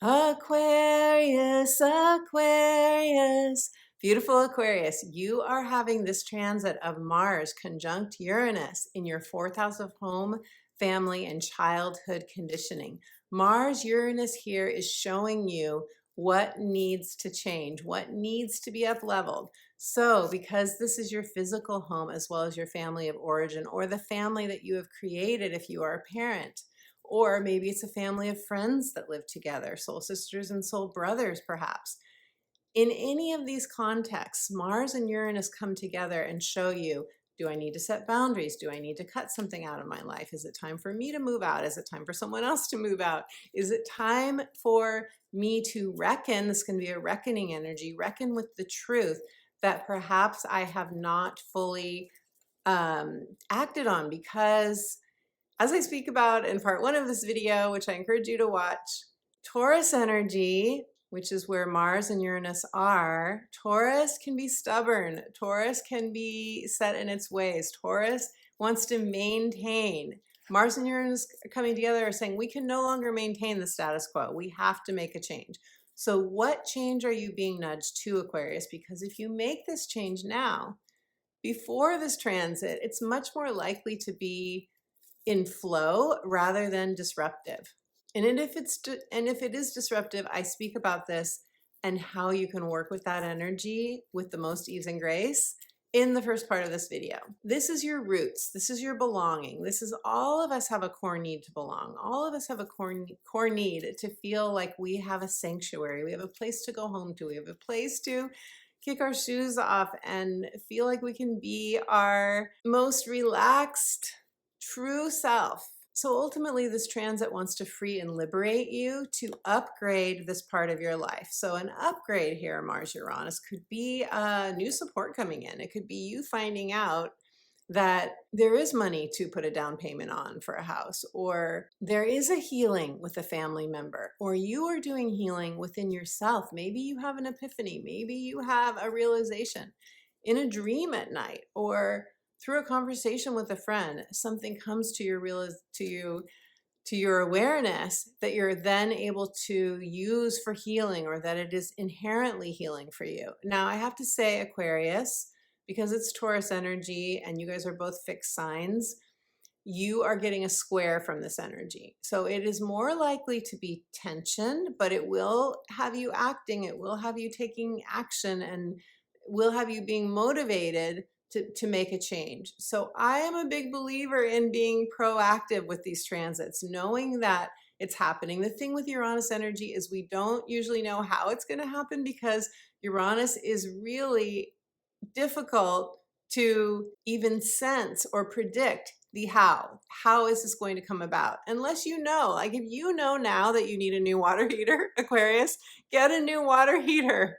Aquarius, Aquarius. Beautiful Aquarius, you are having this transit of Mars conjunct Uranus in your 4th house of home, family, and childhood conditioning. Mars Uranus here is showing you what needs to change, what needs to be up leveled. So because this is your physical home as well as your family of origin, or the family that you have created if you are a parent, or maybe it's a family of friends that live together, soul sisters and soul brothers, perhaps. In any of these contexts, Mars and Uranus come together and show you, do I need to set boundaries? Do I need to cut something out of my life? Is it time for me to move out? Is it time for someone else to move out? Is it time for me to reckon? This can be a reckoning energy, reckon with the truth that perhaps I have not fully acted on, because as I speak about in part 1 of this video, which I encourage you to watch, Taurus energy, which is where Mars and Uranus are, Taurus can be stubborn. Taurus can be set in its ways. Taurus wants to maintain. Mars and Uranus coming together are saying we can no longer maintain the status quo. We have to make a change. So what change are you being nudged to, Aquarius? Because if you make this change now, before this transit, it's much more likely to be in flow rather than disruptive. And if it is disruptive, I speak about this and how you can work with that energy with the most ease and grace in the first part of this video. This is your roots. This is your belonging. This is, all of us have a core need to belong. All of us have a core need to feel like we have a sanctuary. We have a place to go home to. We have a place to kick our shoes off and feel like we can be our most relaxed, true self. So ultimately, this transit wants to free and liberate you to upgrade this part of your life. So an upgrade here, Mars Uranus, could be new support coming in. It could be you finding out that there is money to put a down payment on for a house, or there is a healing with a family member, or you are doing healing within yourself. Maybe you have an epiphany. Maybe you have a realization in a dream at night, or through a conversation with a friend, something comes to your awareness that you're then able to use for healing, or that it is inherently healing for you. Now, I have to say, Aquarius, because it's Taurus energy and you guys are both fixed signs, you are getting a square from this energy. So it is more likely to be tension, but it will have you acting, it will have you taking action, and will have you being motivated to make a change. So I am a big believer in being proactive with these transits, knowing that it's happening. The thing with Uranus energy is we don't usually know how it's going to happen, because Uranus is really difficult to even sense or predict the how. How is this going to come about? Unless you know, like if you know now that you need a new water heater, Aquarius, get a new water heater.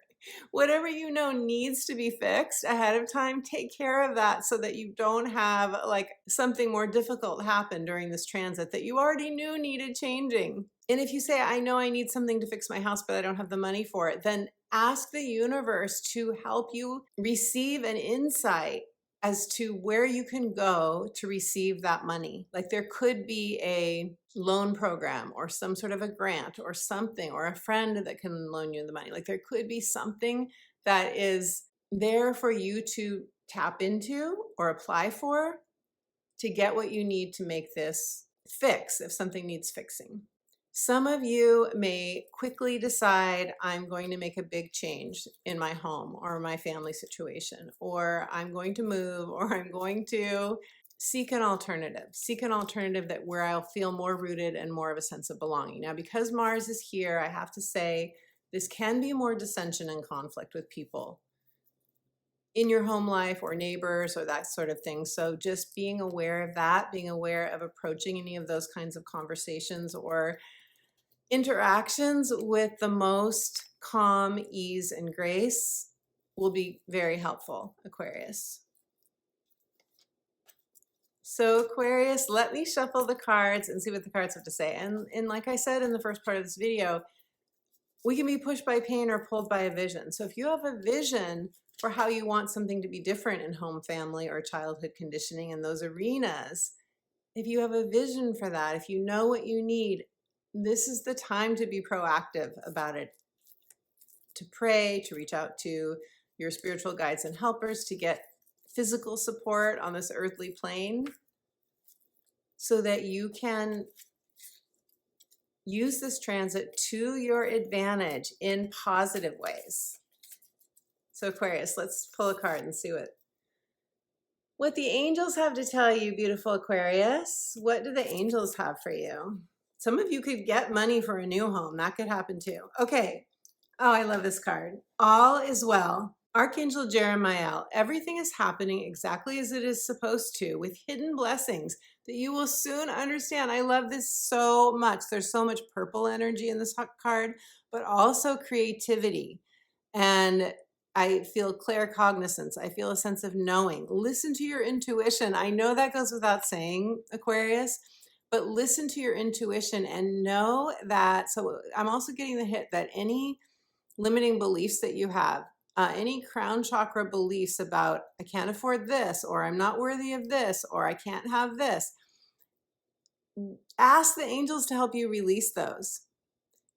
Whatever you know needs to be fixed ahead of time, take care of that so that you don't have like something more difficult happen during this transit that you already knew needed changing. And if you say, I know I need something to fix my house, but I don't have the money for it, then ask the universe to help you receive an insight as to where you can go to receive that money. Like there could be a loan program or some sort of a grant or something, or a friend that can loan you the money. Like there could be something that is there for you to tap into or apply for to get what you need to make this fix if something needs fixing. Some of you may quickly decide, I'm going to make a big change in my home or my family situation, or I'm going to move, or I'm going to seek an alternative that where I'll feel more rooted and more of a sense of belonging. Now, because Mars is here, I have to say this can be more dissension and conflict with people in your home life or neighbors or that sort of thing. So just being aware of that, being aware of approaching any of those kinds of conversations or interactions with the most calm, ease, and grace will be very helpful, Aquarius. So Aquarius, let me shuffle the cards and see what the cards have to say. And like I said in the first part of this video, we can be pushed by pain or pulled by a vision. So if you have a vision for how you want something to be different in home, family, or childhood conditioning in those arenas, if you have a vision for that, if you know what you need, this is the time to be proactive about it, to pray, to reach out to your spiritual guides and helpers, to get physical support on this earthly plane so that you can use this transit to your advantage in positive ways. So Aquarius, let's pull a card and see what the angels have to tell you, beautiful Aquarius. What do the angels have for you? Some of you could get money for a new home. That could happen too. Okay. Oh, I love this card. All is well. Archangel Jeremiah, everything is happening exactly as it is supposed to, with hidden blessings that you will soon understand. I love this so much. There's so much purple energy in this card, but also creativity. And I feel claircognizance. I feel a sense of knowing. Listen to your intuition. I know that goes without saying, Aquarius, but listen to your intuition and know that. So I'm also getting the hit that any limiting beliefs that you have, any crown chakra beliefs about I can't afford this, or I'm not worthy of this, or I can't have this, ask the angels to help you release those.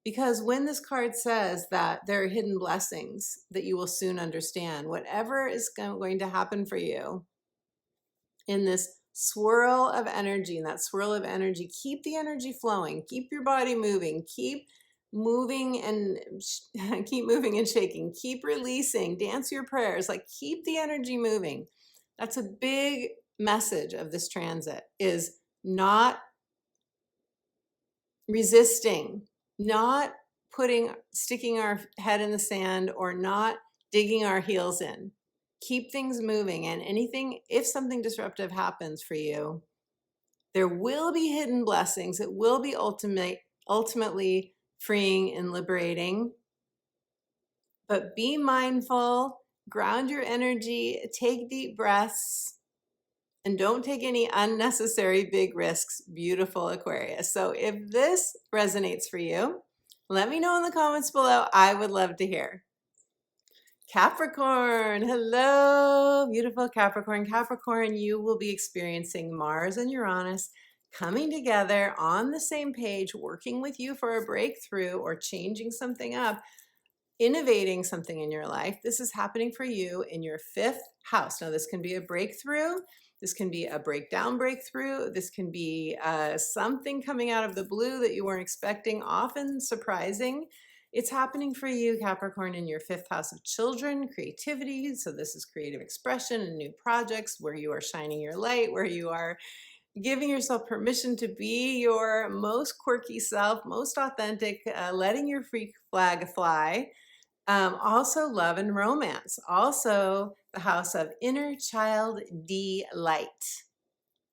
Because when this card says that there are hidden blessings that you will soon understand, whatever is going to happen for you in this swirl of energy, and that swirl of energy, keep the energy flowing, keep your body moving, keep moving and keep moving and shaking, keep releasing, dance your prayers, like keep the energy moving. That's a big message of this transit, is not resisting, not sticking our head in the sand or not digging our heels in. Keep things moving, and if something disruptive happens for you, there will be hidden blessings. It will be ultimately freeing and liberating. But be mindful, ground your energy, take deep breaths, and don't take any unnecessary big risks, beautiful Aquarius. So if this resonates for you, let me know in the comments below. I would love to hear. Capricorn, hello, beautiful Capricorn. Capricorn, you will be experiencing Mars and Uranus coming together on the same page, working with you for a breakthrough or changing something up, innovating something in your life. This is happening for you in your 5th house. Now, this can be a breakthrough. This can be a breakthrough. This can be something coming out of the blue that you weren't expecting, often surprising. It's happening for you, Capricorn, in your 5th house of children, creativity. So this is creative expression and new projects where you are shining your light, where you are giving yourself permission to be your most quirky self, most authentic, letting your freak flag fly. Also love and romance. Also the house of inner child delight,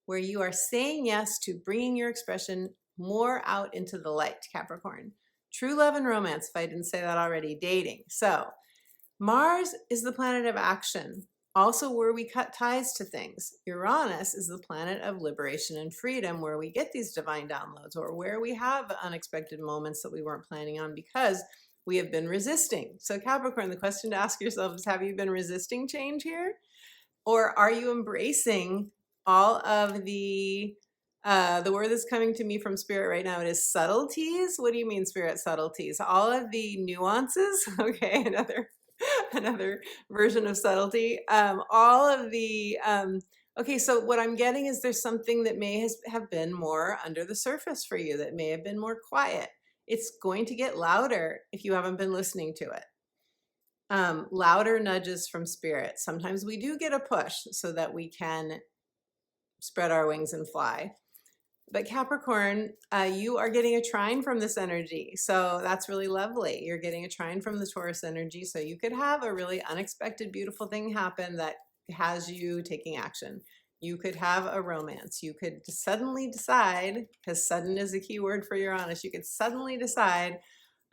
where you are saying yes to bringing your expression more out into the light, Capricorn. True love and romance, if I didn't say that already, dating. So Mars is the planet of action, also where we cut ties to things. Uranus is the planet of liberation and freedom, where we get these divine downloads, or where we have unexpected moments that we weren't planning on because we have been resisting. So Capricorn, the question to ask yourself is, have you been resisting change here? Or are you embracing all of the word that's coming to me from Spirit right now, it is subtleties. What do you mean, Spirit? Subtleties? All of the nuances. Okay, another version of subtlety. All of the okay, so what I'm getting is there's something that may have been more under the surface for you, that may have been more quiet. It's going to get louder if you haven't been listening to it. Louder nudges from Spirit. Sometimes we do get a push so that we can spread our wings and fly. But Capricorn, you are getting a trine from this energy. So that's really lovely. You're getting a trine from the Taurus energy. So you could have a really unexpected, beautiful thing happen that has you taking action. You could have a romance. You could suddenly decide, because sudden is a key word for Uranus, you could suddenly decide,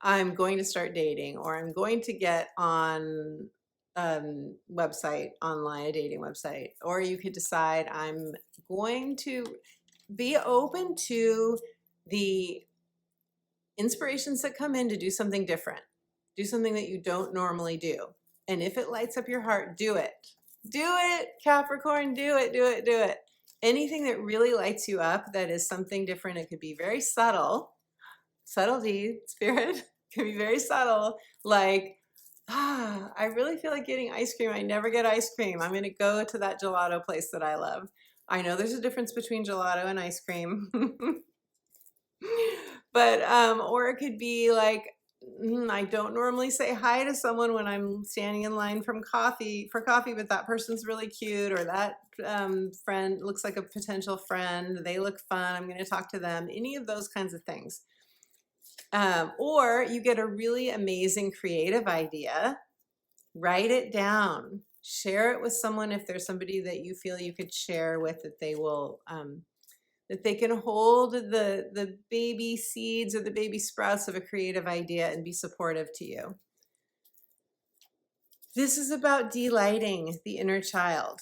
I'm going to start dating, or I'm going to get on website, online, a dating website. Or you could decide, I'm going to be open to the inspirations that come in to do something different. Do something that you don't normally do. And if it lights up your heart, do it. Do it, Capricorn, do it, do it, do it. anything that really lights you up, that is something different. It could be very subtle, subtlety, spirit, can be very subtle, like, I really feel like getting ice cream. I never get ice cream. I'm going to go to that gelato place that I love. I know there's a difference between gelato and ice cream. But, or it could be like, I don't normally say hi to someone when I'm standing in line for coffee, but that person's really cute, or that friend looks like a potential friend. They look fun. I'm going to talk to them. Any of those kinds of things. Or you get a really amazing creative idea, write it down, share it with someone. If there's somebody that you feel you could share with, that they will, that they can hold the baby seeds or the baby sprouts of a creative idea and be supportive to you. This is about delighting the inner child,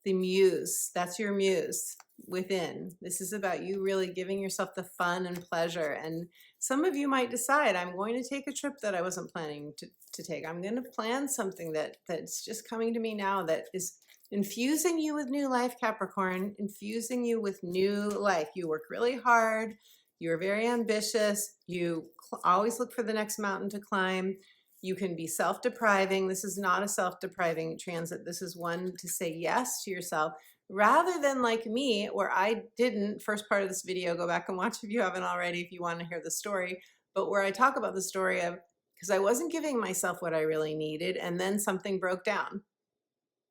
the muse. That's your muse within. This is about you really giving yourself the fun and pleasure. And some of you might decide, I'm going to take a trip that I wasn't planning to take. I'm going to plan something that's just coming to me now, that is infusing you with new life, Capricorn, infusing you with new life. You work really hard. You're very ambitious. You always look for the next mountain to climb. You can be self-depriving. This is not a self-depriving transit. This is one to say yes to yourself, rather than like me, where I didn't. First part of this video, go back and watch if you haven't already, if you want to hear the story, but where I talk about the story of, because I wasn't giving myself what I really needed, and then something broke down.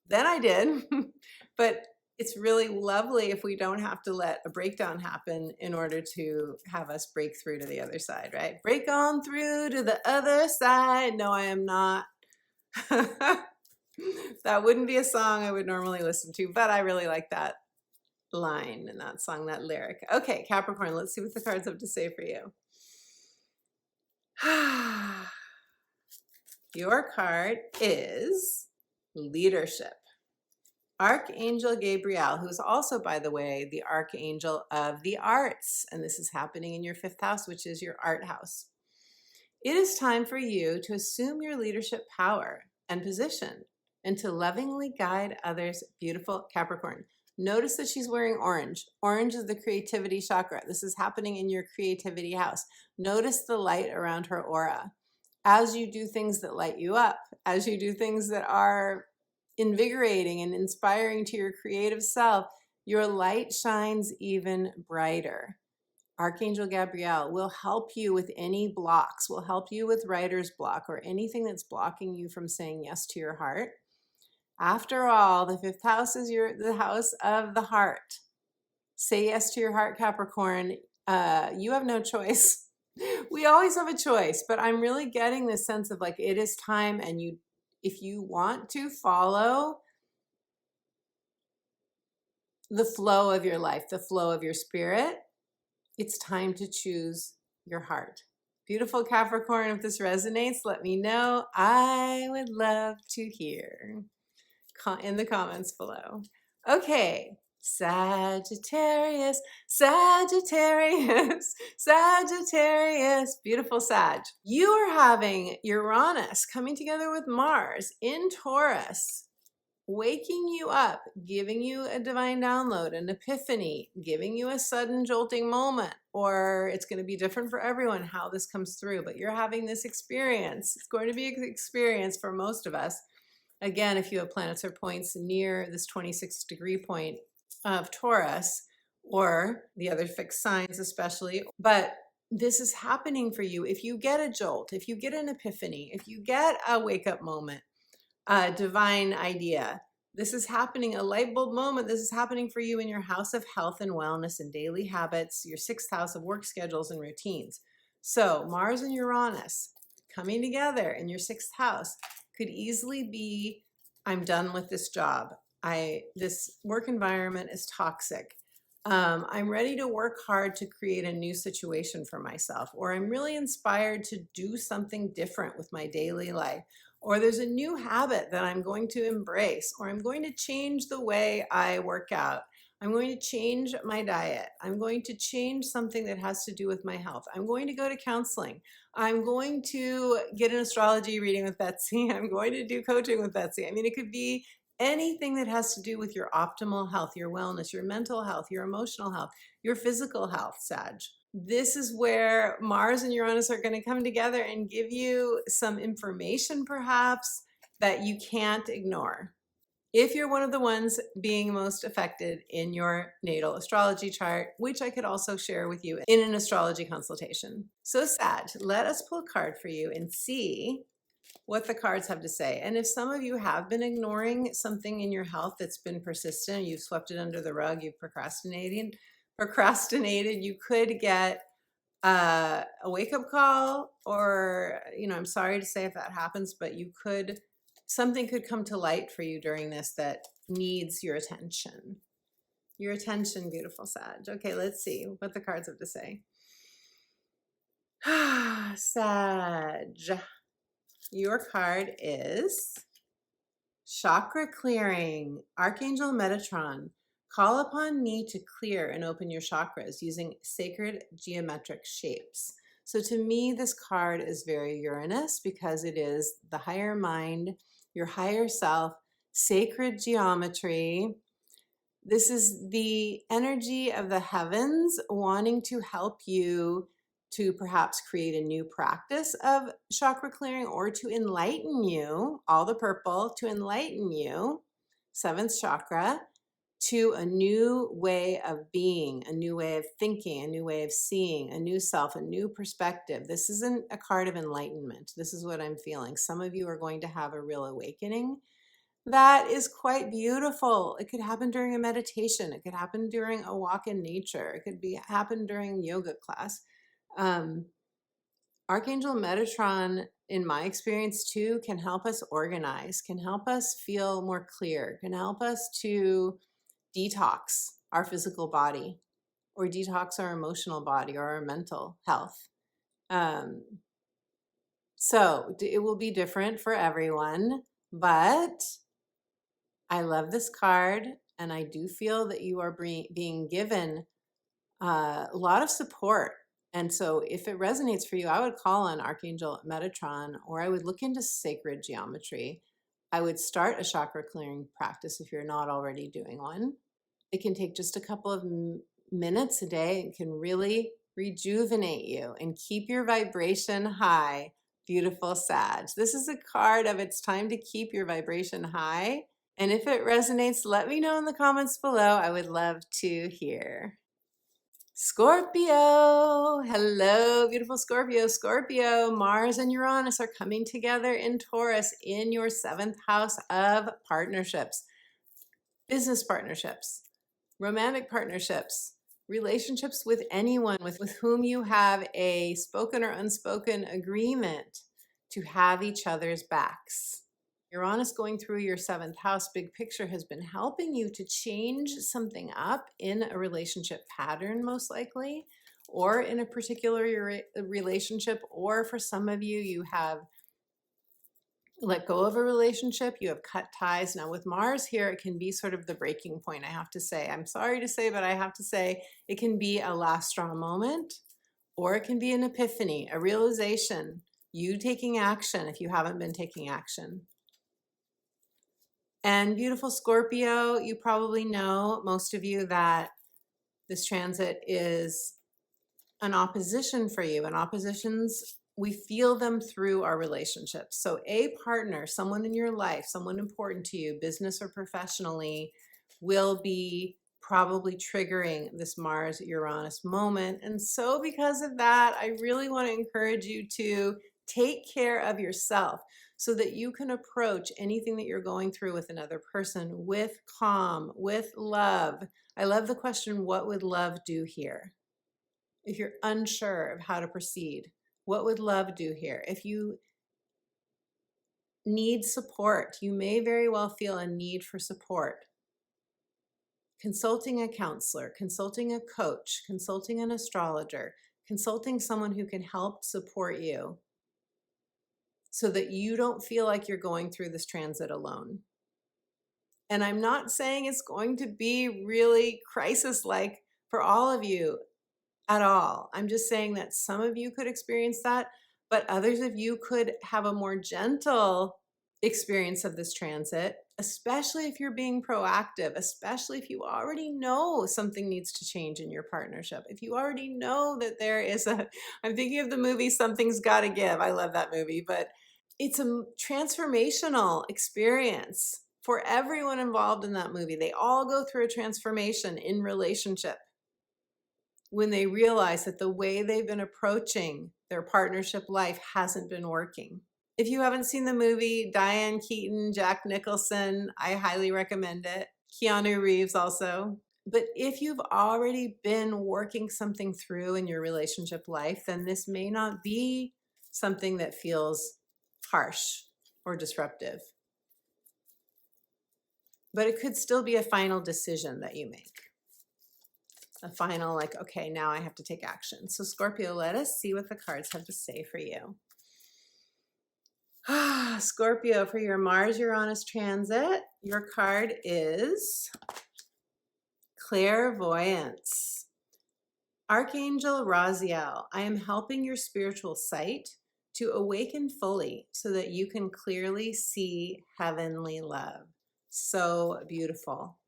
Then I did. But it's really lovely if we don't have to let a breakdown happen in order to have us break through to the other side, right? Break on through to the other side. No, I am not. That wouldn't be a song I would normally listen to, but I really like that line in that song, that lyric. Okay, Capricorn, let's see what the cards have to say for you. Your card is leadership. Archangel Gabriel, who is also, by the way, the archangel of the arts. And this is happening in your 5th house, which is your art house. It is time for you to assume your leadership power and position, and to lovingly guide others. Beautiful Capricorn. Notice that she's wearing orange. Orange is the creativity chakra. This is happening in your creativity house. Notice the light around her aura. As you do things that light you up, as you do things that are invigorating and inspiring to your creative self, your light shines even brighter. Archangel Gabriel will help you with any blocks, will help you with writer's block or anything that's blocking you from saying yes to your heart. After all, the 5th house is the house of the heart. Say yes to your heart, Capricorn. You have no choice. We always have a choice, but I'm really getting this sense of like, it is time, and if you want to follow the flow of your life, the flow of your spirit, it's time to choose your heart. Beautiful Capricorn, if this resonates, let me know. I would love to hear in the comments below. Okay, Sagittarius, Sagittarius, Sagittarius, beautiful Sag. You are having Uranus coming together with Mars in Taurus, waking you up, giving you a divine download, an epiphany, giving you a sudden jolting moment, or it's going to be different for everyone how this comes through, but you're having this experience. It's going to be an experience for most of us. Again, if you have planets or points near this 26-degree point of Taurus, or the other fixed signs especially, but this is happening for you. If you get a jolt, if you get an epiphany, if you get a wake-up moment, a divine idea, this is happening, a light bulb moment, this is happening for you in your house of health and wellness and daily habits, your 6th house of work schedules and routines. So Mars and Uranus coming together in your 6th house could easily be, I'm done with this job. This work environment is toxic. I'm ready to work hard to create a new situation for myself, or I'm really inspired to do something different with my daily life, or there's a new habit that I'm going to embrace, or I'm going to change the way I work out. I'm going to change my diet. I'm going to change something that has to do with my health. I'm going to go to counseling. I'm going to get an astrology reading with Betsy. I'm going to do coaching with Betsy. I mean, it could be anything that has to do with your optimal health, your wellness, your mental health, your emotional health, your physical health, Sag. This is where Mars and Uranus are going to come together and give you some information perhaps that you can't ignore. If you're one of the ones being most affected in your natal astrology chart, which I could also share with you in an astrology consultation. So Sag, let us pull a card for you and see what the cards have to say. And if some of you have been ignoring something in your health that's been persistent, you've swept it under the rug, you've procrastinated, you could get a wake-up call, or, I'm sorry to say if that happens, but something could come to light for you during this that needs your attention. Your attention, beautiful Sag. Okay, let's see what the cards have to say. Sag, your card is Chakra Clearing, Archangel Metatron. Call upon me to clear and open your chakras using sacred geometric shapes. So to me, this card is very Uranus because it is the higher mind, your higher self, sacred geometry. This is the energy of the heavens wanting to help you to perhaps create a new practice of chakra clearing, or to enlighten you, all the purple, to enlighten you, seventh chakra, to a new way of being, a new way of thinking, a new way of seeing, a new self, a new perspective. This isn't a card of enlightenment. This is what I'm feeling. Some of you are going to have a real awakening. That is quite beautiful. It could happen during a meditation. It could happen during a walk in nature. It could happen during yoga class. Archangel Metatron, in my experience too, can help us organize, can help us feel more clear, can help us to detox our physical body, or detox our emotional body, or our mental health. So it will be different for everyone, but I love this card, and I do feel that you are being given a lot of support. And so if it resonates for you, I would call on Archangel Metatron, or I would look into sacred geometry. I would start a chakra clearing practice if you're not already doing one. It can take just a couple of minutes a day. It can really rejuvenate you and keep your vibration high. Beautiful Sag. This is a card of it's time to keep your vibration high. And if it resonates, let me know in the comments below. I would love to hear. Scorpio, hello, beautiful Scorpio. Scorpio, Mars and Uranus are coming together in Taurus in your 7th house of partnerships, business partnerships, romantic partnerships, relationships with anyone with whom you have a spoken or unspoken agreement to have each other's backs. Uranus going through your 7th house, big picture, has been helping you to change something up in a relationship pattern, most likely, or in a particular relationship, or for some of you, you have let go of a relationship, you have cut ties. Now with Mars here, it can be sort of the breaking point, I have to say. I'm sorry to say, but I have to say it can be a last straw moment, or it can be an epiphany, a realization, you taking action if you haven't been taking action. And beautiful Scorpio, you probably know, most of you, that this transit is an opposition for you. And oppositions, we feel them through our relationships. So a partner, someone in your life, someone important to you, business or professionally, will be probably triggering this Mars-Uranus moment. And so because of that, I really want to encourage you to take care of yourself, so that you can approach anything that you're going through with another person with calm, with love. I love the question, what would love do here? If you're unsure of how to proceed, what would love do here? If you need support, you may very well feel a need for support. Consulting a counselor, consulting a coach, consulting an astrologer, consulting someone who can help support you, so that you don't feel like you're going through this transit alone. And I'm not saying it's going to be really crisis-like for all of you at all. I'm just saying that some of you could experience that, but others of you could have a more gentle experience of this transit, especially if you're being proactive, especially if you already know something needs to change in your partnership. If you already know that there is I'm thinking of the movie Something's Gotta Give. I love that movie, but it's a transformational experience for everyone involved in that movie. They all go through a transformation in relationship when they realize that the way they've been approaching their partnership life hasn't been working. If you haven't seen the movie, Diane Keaton, Jack Nicholson, I highly recommend it. Keanu Reeves also. But if you've already been working something through in your relationship life, then this may not be something that feels harsh or disruptive. But it could still be a final decision that you make. A final, like, okay, now I have to take action. So Scorpio, let us see what the cards have to say for you. Scorpio, for your Mars-Uranus transit, your card is Clairvoyance. Archangel Raziel, I am helping your spiritual sight to awaken fully so that you can clearly see heavenly love. So beautiful.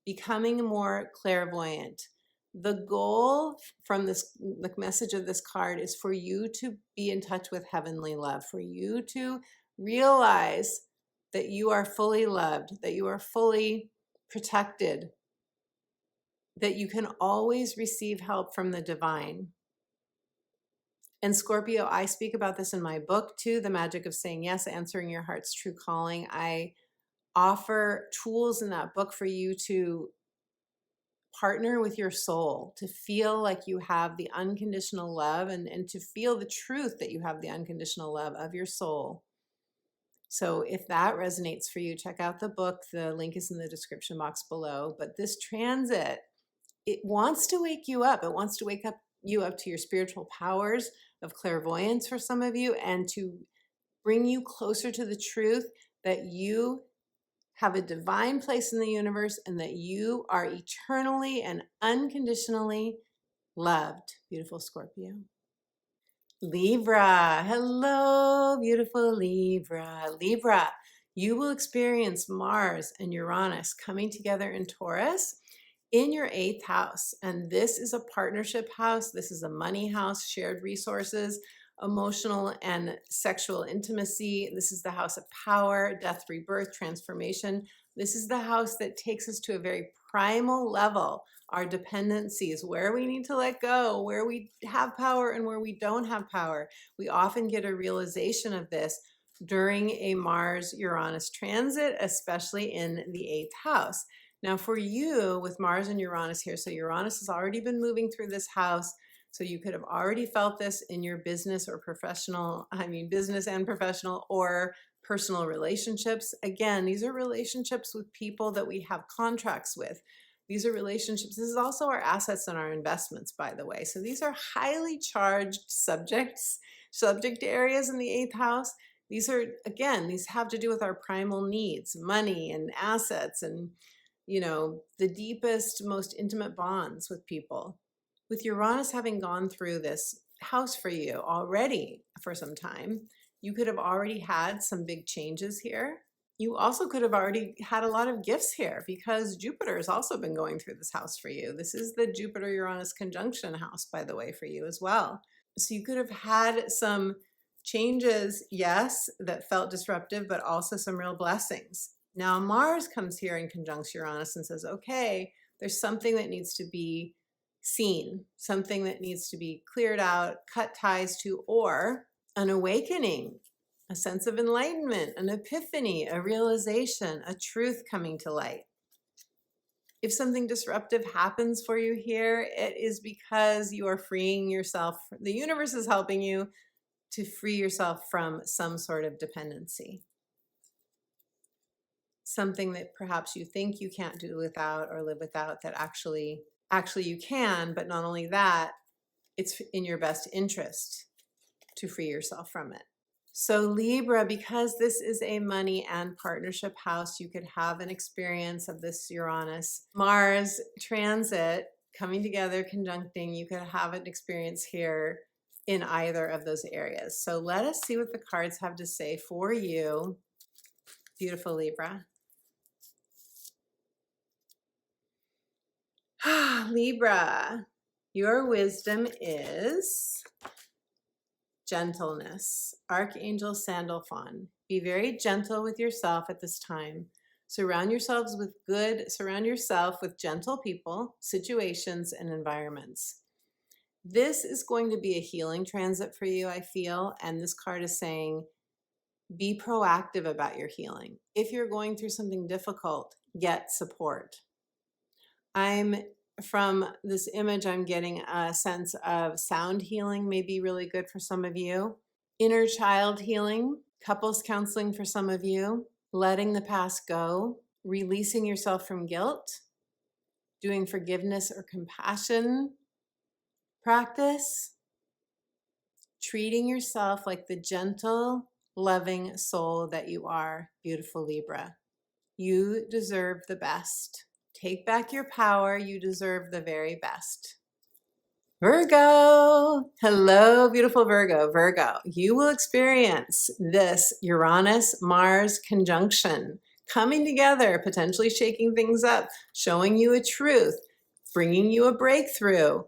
Becoming more clairvoyant. The goal from this, the message of this card is for you to be in touch with heavenly love, for you to realize that you are fully loved, that you are fully protected, that you can always receive help from the divine. And Scorpio, I speak about this in my book too, The Magic of Saying Yes, Answering Your Heart's True Calling. I offer tools in that book for you to partner with your soul, to feel like you have the unconditional love and to feel the truth that you have the unconditional love of your soul. So if that resonates for you, check out the book. The link is in the description box below. But this transit, it wants to wake you up. It wants to wake you up to your spiritual powers of clairvoyance for some of you, and to bring you closer to the truth that you have a divine place in the universe and that you are eternally and unconditionally loved. Beautiful Scorpio. Libra. Hello, beautiful Libra. Libra, you will experience Mars and Uranus coming together in Taurus in your 8th house. And this is a partnership house. This is a money house, shared resources, emotional and sexual intimacy. This is the house of power, death, rebirth, transformation. This is the house that takes us to a very primal level, our dependencies, where we need to let go, where we have power and where we don't have power. We often get a realization of this during a Mars-Uranus transit, especially in the 8th house. Now for you, with Mars and Uranus here, so Uranus has already been moving through this house, so you could have already felt this in your business or professional, business and professional or personal relationships. Again, these are relationships with people that we have contracts with. These are relationships. This is also our assets and our investments, by the way. So these are highly charged subject areas in the 8th house. These are, again, these have to do with our primal needs, money and assets and, the deepest, most intimate bonds with people. With Uranus having gone through this house for you already for some time, you could have already had some big changes here. You also could have already had a lot of gifts here because Jupiter has also been going through this house for you. This is the Jupiter-Uranus conjunction house, by the way, for you as well. So you could have had some changes, yes, that felt disruptive, but also some real blessings. Now Mars comes here and conjuncts Uranus and says, okay, there's something that needs to be seen, something that needs to be cleared out, cut ties to, or an awakening, a sense of enlightenment, an epiphany, a realization, a truth coming to light. If something disruptive happens for you here, it is because you are freeing yourself. The universe is helping you to free yourself from some sort of dependency. Something that perhaps you think you can't do without or live without, that actually you can, but not only that, it's in your best interest to free yourself from it. So Libra, because this is a money and partnership house, you could have an experience of this Uranus Mars transit coming together, conjuncting. You could have an experience here in either of those areas. So let us see what the cards have to say for you, beautiful Libra. Libra, your wisdom is gentleness. Archangel Sandalphon. Be very gentle with yourself at this time. Surround yourself with gentle people, situations, and environments. This is going to be a healing transit for you, I feel. And this card is saying, be proactive about your healing. If you're going through something difficult, get support. From this image, I'm getting a sense of sound healing may be really good for some of you. Inner child healing, couples counseling for some of you, letting the past go, releasing yourself from guilt, doing forgiveness or compassion practice, treating yourself like the gentle, loving soul that you are, beautiful Libra. You deserve the best. Take back your power. You deserve the very best. Virgo. Hello, beautiful Virgo. Virgo, you will experience this Uranus-Mars conjunction coming together, potentially shaking things up, showing you a truth, bringing you a breakthrough,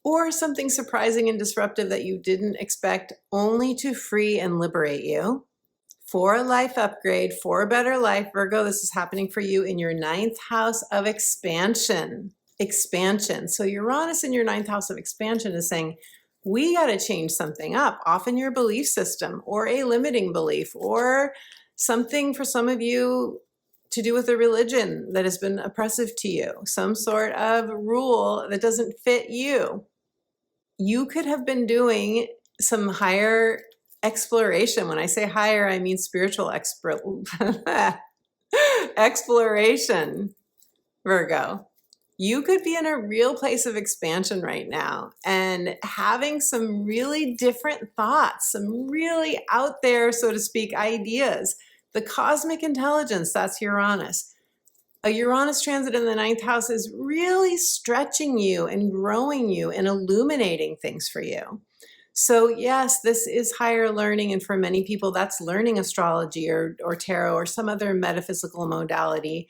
or something surprising and disruptive that you didn't expect, only to free and liberate you. For a life upgrade, for a better life, Virgo, this is happening for you in your 9th house of expansion. So Uranus in your 9th house of expansion is saying, we got to change something up, often your belief system or a limiting belief or something for some of you to do with a religion that has been oppressive to you, some sort of rule that doesn't fit you. You could have been doing some higher exploration. When I say higher, I mean spiritual exploration, Virgo. You could be in a real place of expansion right now and having some really different thoughts, some really out there, so to speak, ideas. The cosmic intelligence, that's Uranus. A Uranus transit in the 9th house is really stretching you and growing you and illuminating things for you. So yes, this is higher learning, and for many people that's learning astrology or tarot or some other metaphysical modality.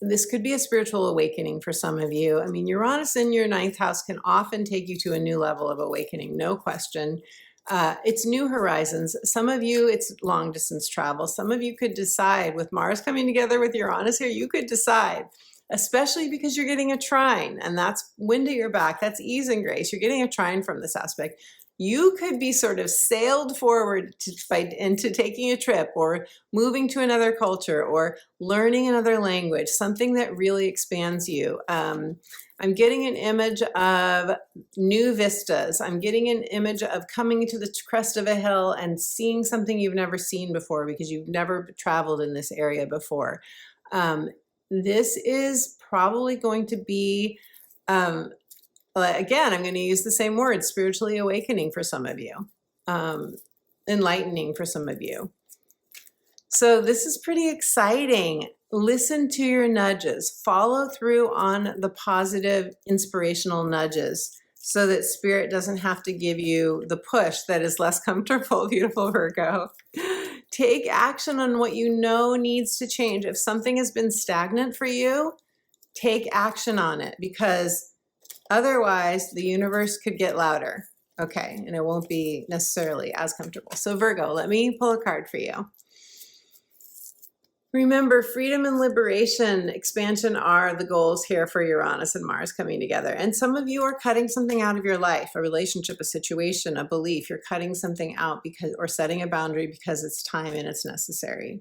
This could be a spiritual awakening for some of you. I mean, Uranus in your 9th house can often take you to a new level of awakening, no question. It's new horizons. Some of you, it's long distance travel. Some of you could decide, with Mars coming together with Uranus here, you could decide, especially because you're getting a trine, and that's wind at your back. That's ease and grace. You're getting a trine from this aspect. You could be sort of sailed forward into taking a trip or moving to another culture or learning another language, something that really expands you. I'm getting an image of new vistas. I'm getting an image of coming to the crest of a hill and seeing something you've never seen before because you've never traveled in this area before. This is probably going to be, again, I'm going to use the same word, spiritually awakening for some of you, enlightening for some of you. So this is pretty exciting. Listen to your nudges. Follow through on the positive, inspirational nudges so that Spirit doesn't have to give you the push that is less comfortable, beautiful Virgo. Take action on what you know needs to change. If something has been stagnant for you, take action on it, because otherwise the universe could get louder. Okay, and it won't be necessarily as comfortable. So Virgo, let me pull a card for you. Remember, freedom and liberation, expansion are the goals here for Uranus and Mars coming together. And some of you are cutting something out of your life, a relationship, a situation, a belief. You're cutting something out or setting a boundary because it's time and it's necessary.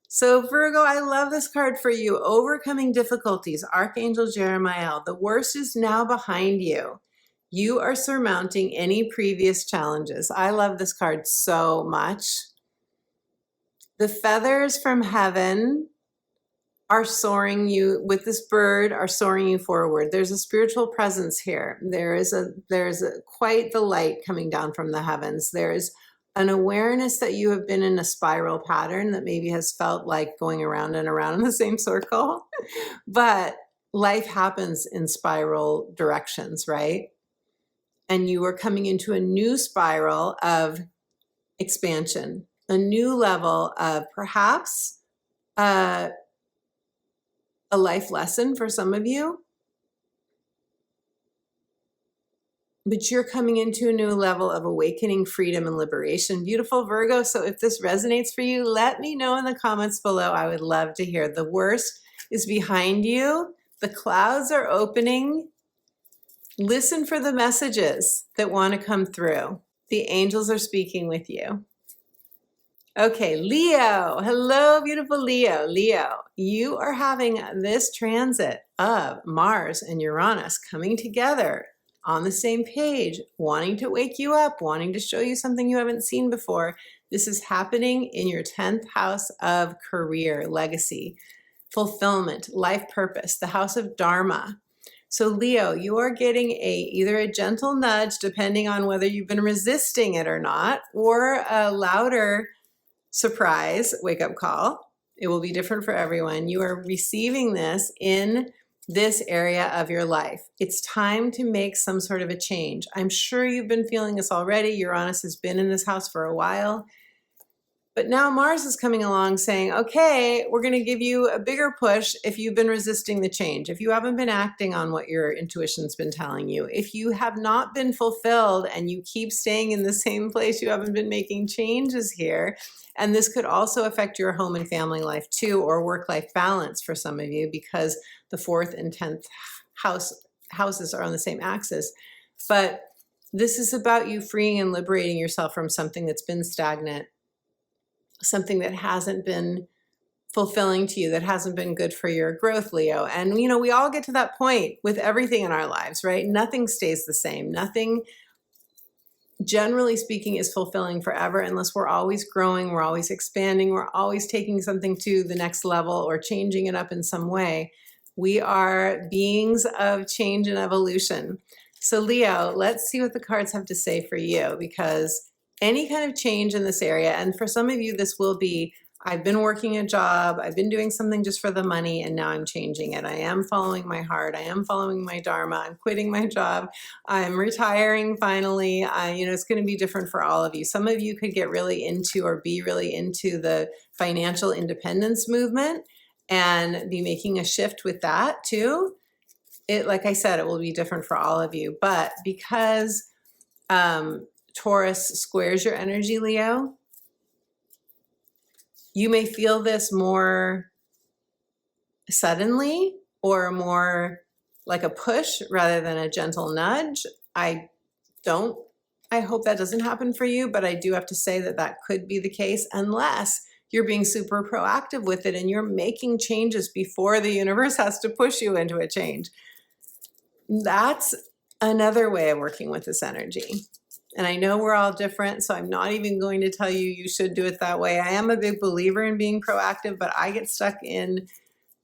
So Virgo, I love this card for you. Overcoming difficulties, Archangel Jeremiah. The worst is now behind you. You are surmounting any previous challenges. I love this card so much. The feathers from heaven are soaring you, with this bird, are soaring you forward. There's a spiritual presence here. There's quite the light coming down from the heavens. There's an awareness that you have been in a spiral pattern that maybe has felt like going around and around in the same circle. But life happens in spiral directions, right? And you are coming into a new spiral of expansion, a new level of perhaps a life lesson for some of you. but you're coming into a new level of awakening, freedom, and liberation. Beautiful Virgo. So if this resonates for you, let me know in the comments below. I would love to hear. The worst is behind you. The clouds are opening. Listen for the messages that want to come through. The angels are speaking with you. Okay, Leo. Hello, beautiful Leo. Leo, you are having this transit of Mars and Uranus coming together on the same page, wanting to wake you up, wanting to show you something you haven't seen before. This is happening in your 10th house of career, legacy, fulfillment, life purpose, the house of Dharma. So Leo, you are getting either a gentle nudge, depending on whether you've been resisting it or not, or a louder surprise wake-up call. It will be different for everyone. You are receiving this in this area of your life. It's time to make some sort of a change. I'm sure you've been feeling this already. Uranus has been in this house for a while. But now Mars is coming along saying, okay, we're going to give you a bigger push if you've been resisting the change, if you haven't been acting on what your intuition's been telling you, if you have not been fulfilled and you keep staying in the same place, you haven't been making changes here. And this could also affect your home and family life too, or work-life balance for some of you, because the 4th and 10th houses are on the same axis. But this is about you freeing and liberating yourself from something that's been stagnant, something that hasn't been fulfilling to you, that hasn't been good for your growth, Leo. And, you know, we all get to that point with everything in our lives, right? Nothing stays the same. Nothing, generally speaking, is fulfilling forever unless we're always growing, we're always expanding, we're always taking something to the next level or changing it up in some way. We are beings of change and evolution. So Leo, let's see what the cards have to say for you, because any kind of change in this area, and for some of you, this will be, I've been working a job, I've been doing something just for the money, and now I'm changing it. I am following my heart. I am following my Dharma. I'm quitting my job. I'm retiring finally. You know, it's going to be different for all of you. Some of you could get really into or be really into the financial independence movement and be making a shift with that too. Like I said, it will be different for all of you. But because Taurus squares your energy, Leo, you may feel this more suddenly or more like a push rather than a gentle nudge. I hope that doesn't happen for you, but I do have to say that that could be the case unless you're being super proactive with it and you're making changes before the universe has to push you into a change. That's another way of working with this energy. And I know we're all different, so I'm not even going to tell you you should do it that way. I am a big believer in being proactive, but I get stuck in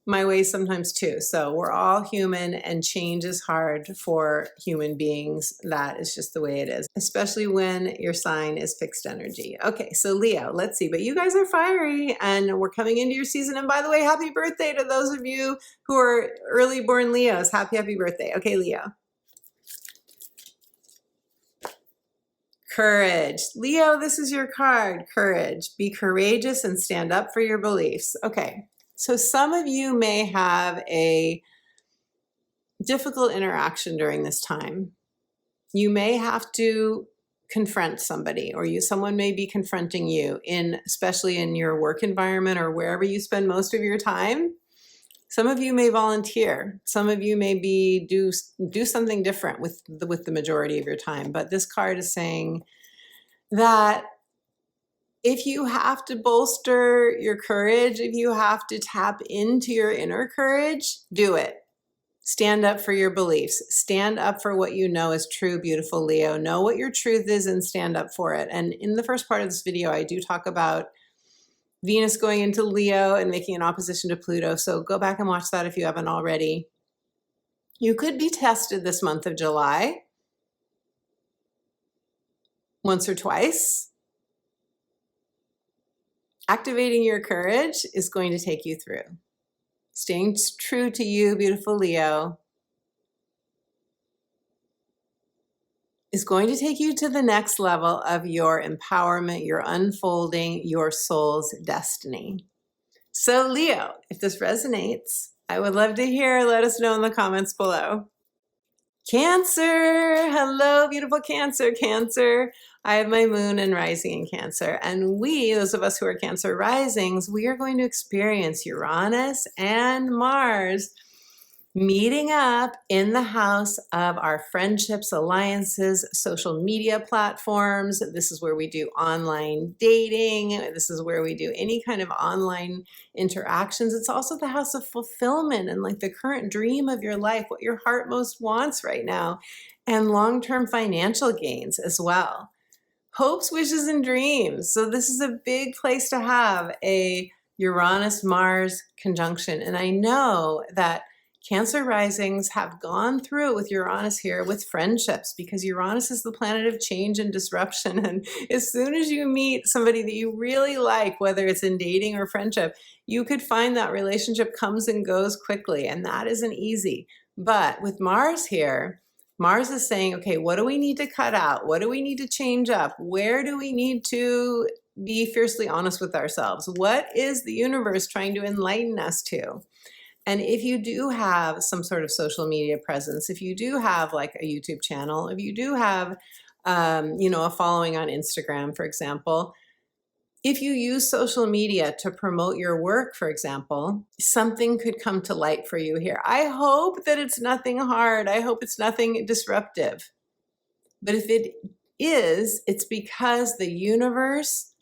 my ways sometimes too. So we're all human, and change is hard for human beings. That is just the way it is, especially when your sign is fixed energy. Okay, so Leo, let's see. But you guys are fiery, and we're coming into your season. And by the way, happy birthday to those of you who are early born Leos. Happy birthday. Okay, Leo. Courage. Leo, this is your card. Courage. Be courageous and stand up for your beliefs. Okay, so some of you may have a difficult interaction during this time. You may have to confront somebody, or someone may be confronting you, especially in your work environment or wherever you spend most of your time. Some of you may volunteer. Some of you may do something different with the majority of your time. But this card is saying that if you have to bolster your courage, if you have to tap into your inner courage, do it. Stand up for your beliefs. Stand up for what you know is true, beautiful Leo. Know what your truth is and stand up for it. And in the first part of this video, I do talk about Venus going into Leo and making an opposition to Pluto. So go back and watch that if you haven't already. You could be tested this month of July once or twice. Activating your courage is going to take you through. Staying true to you, beautiful Leo, is going to take you to the next level of your empowerment, your unfolding, your soul's destiny. So Leo, if this resonates, I would love to hear. Let us know in the comments below. Cancer, hello, beautiful Cancer, Cancer. I have my moon and rising in Cancer, and we, those of us who are Cancer risings, we are going to experience Uranus and Mars meeting up in the house of our friendships, alliances, social media platforms. This is where we do online dating. This is where we do any kind of online interactions. It's also the house of fulfillment and like the current dream of your life, what your heart most wants right now, and long-term financial gains as well. Hopes, wishes, and dreams. So this is a big place to have a Uranus-Mars conjunction. And I know that Cancer risings have gone through it with Uranus here with friendships, because Uranus is the planet of change and disruption. And as soon as you meet somebody that you really like, whether it's in dating or friendship, you could find that relationship comes and goes quickly, and that isn't easy. But with Mars here, Mars is saying, okay, what do we need to cut out? What do we need to change up? Where do we need to be fiercely honest with ourselves? What is the universe trying to enlighten us to? And if you do have some sort of social media presence, if you do have like a YouTube channel, if you do have, a following on Instagram, for example, if you use social media to promote your work, for example, something could come to light for you here. I hope that it's nothing hard. I hope it's nothing disruptive. But if it is, it's because the universe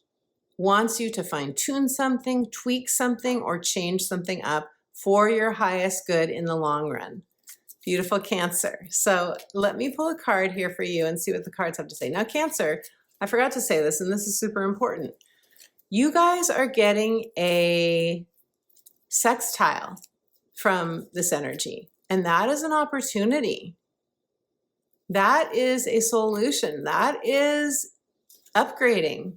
wants you to fine-tune something, tweak something, or change something up for your highest good in the long run. Beautiful Cancer. So let me pull a card here for you and see what the cards have to say. Now, Cancer, I forgot to say this, and this is super important. You guys are getting a sextile from this energy, and that is an opportunity. That is a solution. That is upgrading.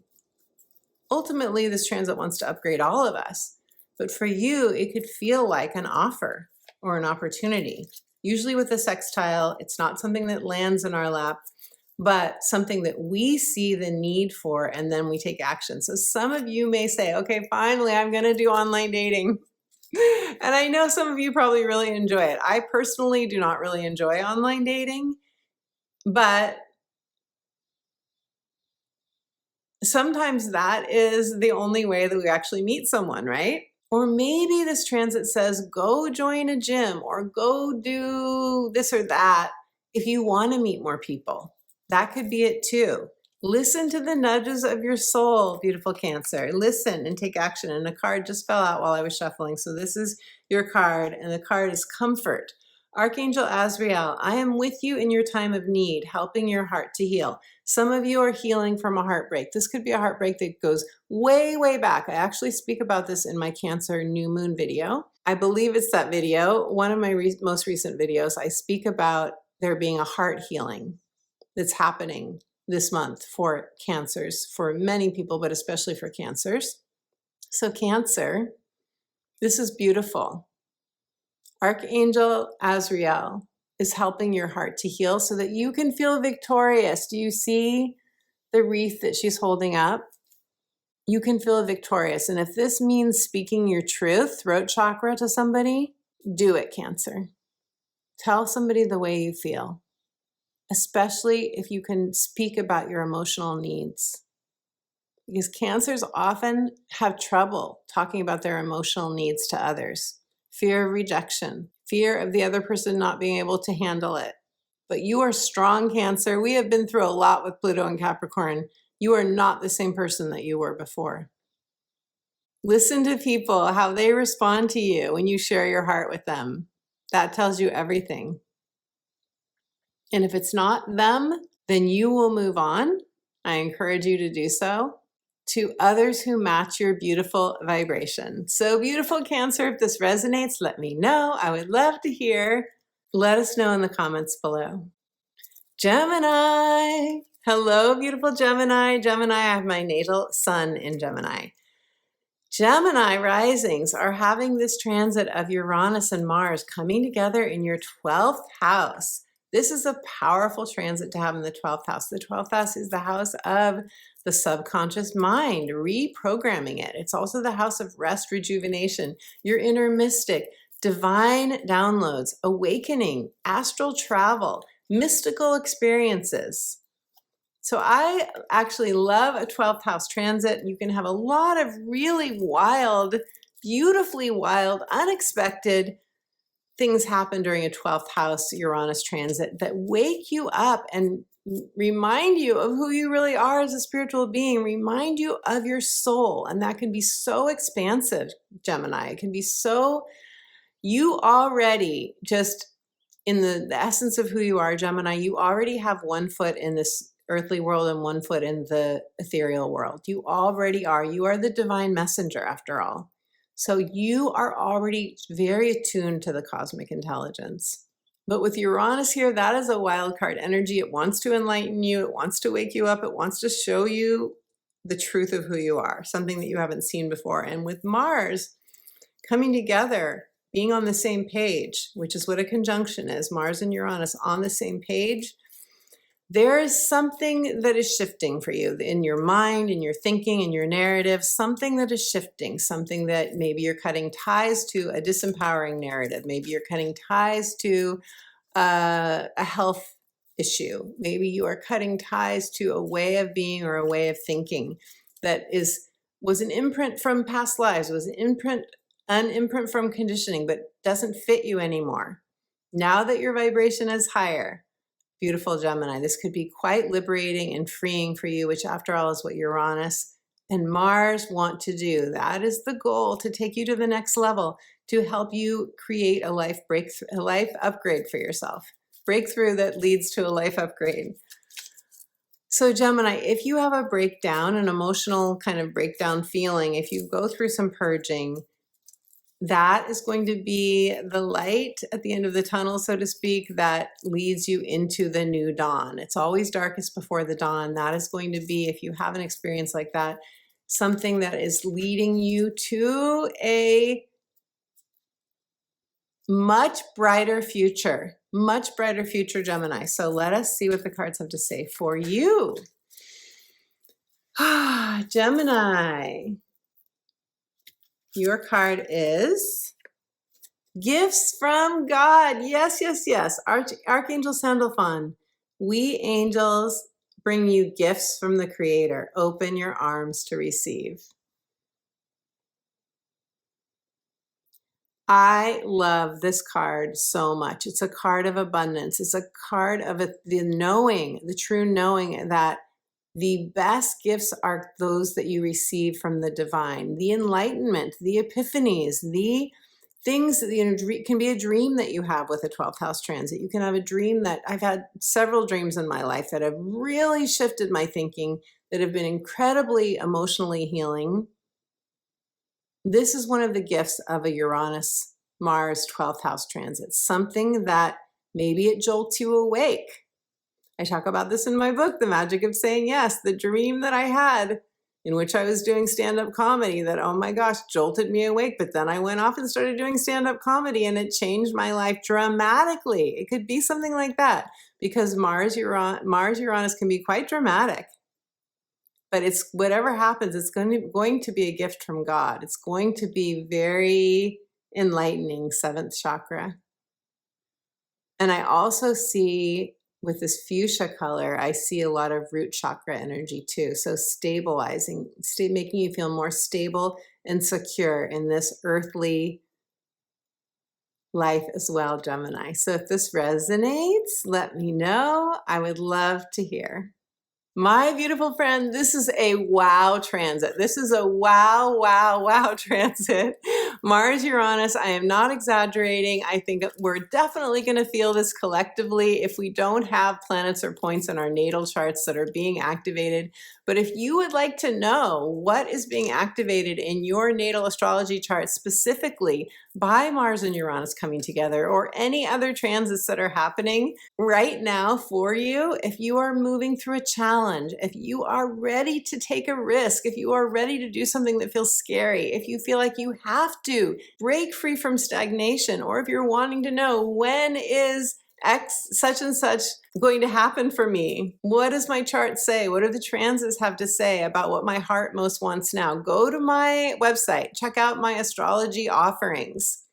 Ultimately, this transit wants to upgrade all of us. But for you, it could feel like an offer or an opportunity. Usually with a sextile, it's not something that lands in our lap, but something that we see the need for, and then we take action. So some of you may say, okay, finally, I'm going to do online dating. And I know some of you probably really enjoy it. I personally do not really enjoy online dating, but sometimes that is the only way that we actually meet someone, right? Or maybe this transit says, go join a gym or go do this or that if you want to meet more people. That could be it too. Listen to the nudges of your soul, beautiful Cancer. Listen and take action. And a card just fell out while I was shuffling. So this is your card, and the card is Comfort. Archangel Azrael, I am with you in your time of need, helping your heart to heal. Some of you are healing from a heartbreak. This could be a heartbreak that goes way, way back. I actually speak about this in my Cancer new moon video. I believe it's that video. One of my most recent videos, I speak about there being a heart healing that's happening this month for Cancers, for many people, but especially for Cancers. So Cancer, this is beautiful. Archangel Azrael is helping your heart to heal so that you can feel victorious. Do you see the wreath that she's holding up? You can feel victorious. And if this means speaking your truth, throat chakra, to somebody, do it, Cancer. Tell somebody the way you feel, especially if you can speak about your emotional needs. Because Cancers often have trouble talking about their emotional needs to others. Fear of rejection, fear of the other person not being able to handle it. But you are strong, Cancer. We have been through a lot with Pluto and Capricorn. You are not the same person that you were before. Listen to people, how they respond to you when you share your heart with them. That tells you everything. And if it's not them, then you will move on. I encourage you to do so, to others who match your beautiful vibration. So beautiful Cancer, if this resonates, let me know. I would love to hear. Let us know in the comments below. Gemini. Hello, beautiful Gemini. Gemini, I have my natal sun in Gemini. Gemini risings are having this transit of Uranus and Mars coming together in your 12th house. This is a powerful transit to have in the 12th house. The 12th house is the house of the subconscious mind, reprogramming it. It's also the house of rest, rejuvenation, your inner mystic, divine downloads, awakening, astral travel. mystical experiences. So I actually love a 12th house transit. You can have a lot of really wild, beautifully wild, unexpected things happen during a 12th house Uranus transit that wake you up and remind you of who you really are as a spiritual being, remind you of your soul. And that can be so expansive, Gemini. It can be so, you already just in the essence of who you are, Gemini, you already have one foot in this earthly world and one foot in the ethereal world. You already are. You are the divine messenger after all. So you are already very attuned to the cosmic intelligence. But with Uranus here, that is a wild card energy. It wants to enlighten you. It wants to wake you up. It wants to show you the truth of who you are, something that you haven't seen before. And with Mars coming together, being on the same page, which is what a conjunction is, Mars and Uranus on the same page, there is something that is shifting for you in your mind, in your thinking, in your narrative, something that is shifting, something that maybe you're cutting ties to a disempowering narrative. Maybe you're cutting ties to a health issue. Maybe you are cutting ties to a way of being or a way of thinking that was an imprint from past lives, was an imprint from conditioning, but doesn't fit you anymore. Now that your vibration is higher, beautiful Gemini, this could be quite liberating and freeing for you, which after all is what Uranus and Mars want to do. That is the goal, to take you to the next level, to help you create a life breakthrough, a life upgrade for yourself. Breakthrough that leads to a life upgrade. So Gemini, if you have a breakdown, an emotional kind of breakdown feeling, if you go through some purging, that is going to be the light at the end of the tunnel, so to speak, that leads you into the new dawn. It's always darkest before the dawn. That is going to be, if you have an experience like that, something that is leading you to a much brighter future, Gemini. So let us see what the cards have to say for you. Gemini. Your card is Gifts from God. Yes, yes, yes. Archangel Sandalphon. We angels bring you gifts from the Creator. Open your arms to receive. I love this card so much. It's a card of abundance. It's a card of the knowing, the true knowing that the best gifts are those that you receive from the divine, the enlightenment, the epiphanies, the things that, you know, can be a dream that you have with a 12th house transit. You can have a dream that I've had several dreams in my life that have really shifted my thinking, that have been incredibly emotionally healing. This is one of the gifts of a Uranus Mars 12th house transit, something that maybe it jolts you awake. I talk about this in my book, The Magic of Saying Yes, the dream that I had in which I was doing stand-up comedy that, oh my gosh, jolted me awake. But then I went off and started doing stand-up comedy and it changed my life dramatically. It could be something like that because Mars Uranus can be quite dramatic. But it's whatever happens, it's going to be a gift from God. It's going to be very enlightening, 7th chakra. And I also see, with this fuchsia color, I see a lot of root chakra energy too. So stabilizing, making you feel more stable and secure in this earthly life as well, Gemini. So if this resonates, let me know. I would love to hear. My beautiful friend, this is a wow transit. This is a wow, wow, wow transit. Mars, Uranus, I am not exaggerating. I think we're definitely going to feel this collectively if we don't have planets or points in our natal charts that are being activated. But if you would like to know what is being activated in your natal astrology chart specifically by Mars and Uranus coming together, or any other transits that are happening right now for you, if you are moving through a challenge, if you are ready to take a risk, if you are ready to do something that feels scary, if you feel like you have to break free from stagnation, or if you're wanting to know, when is X such and such going to happen for me? What does my chart say? What do the transits have to say about what my heart most wants now? Go to my website, check out my astrology offerings.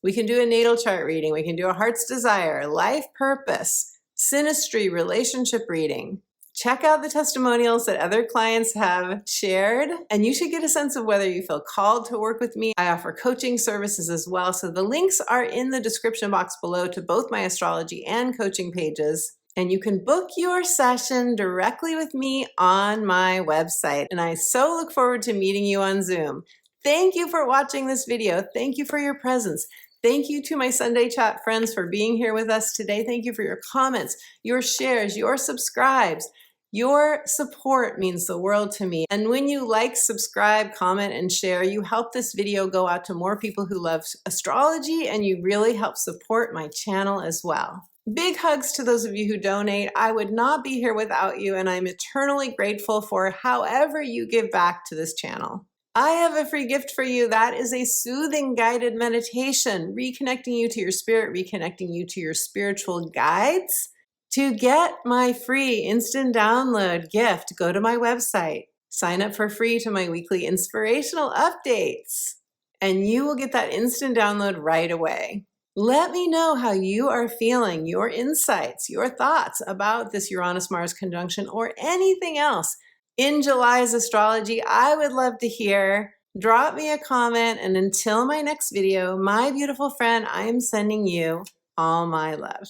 We can do a natal chart reading. We can do a heart's desire, life purpose, synastry relationship reading. Check out the testimonials that other clients have shared, and you should get a sense of whether you feel called to work with me. I offer coaching services as well, so the links are in the description box below to both my astrology and coaching pages. And you can book your session directly with me on my website. And I so look forward to meeting you on Zoom. Thank you for watching this video. Thank you for your presence. Thank you to my Sunday chat friends for being here with us today. Thank you for your comments, your shares, your subscribes. Your support means the world to me. And when you like, subscribe, comment, and share, you help this video go out to more people who love astrology, and you really help support my channel as well. Big hugs to those of you who donate. I would not be here without you, and I'm eternally grateful for however you give back to this channel. I have a free gift for you. That is a soothing guided meditation, reconnecting you to your spirit, reconnecting you to your spiritual guides. To get my free instant download gift, go to my website, sign up for free to my weekly inspirational updates, and you will get that instant download right away. Let me know how you are feeling, your insights, your thoughts about this Uranus-Mars conjunction or anything else in July's astrology. I would love to hear. Drop me a comment, and until my next video, my beautiful friend, I am sending you all my love.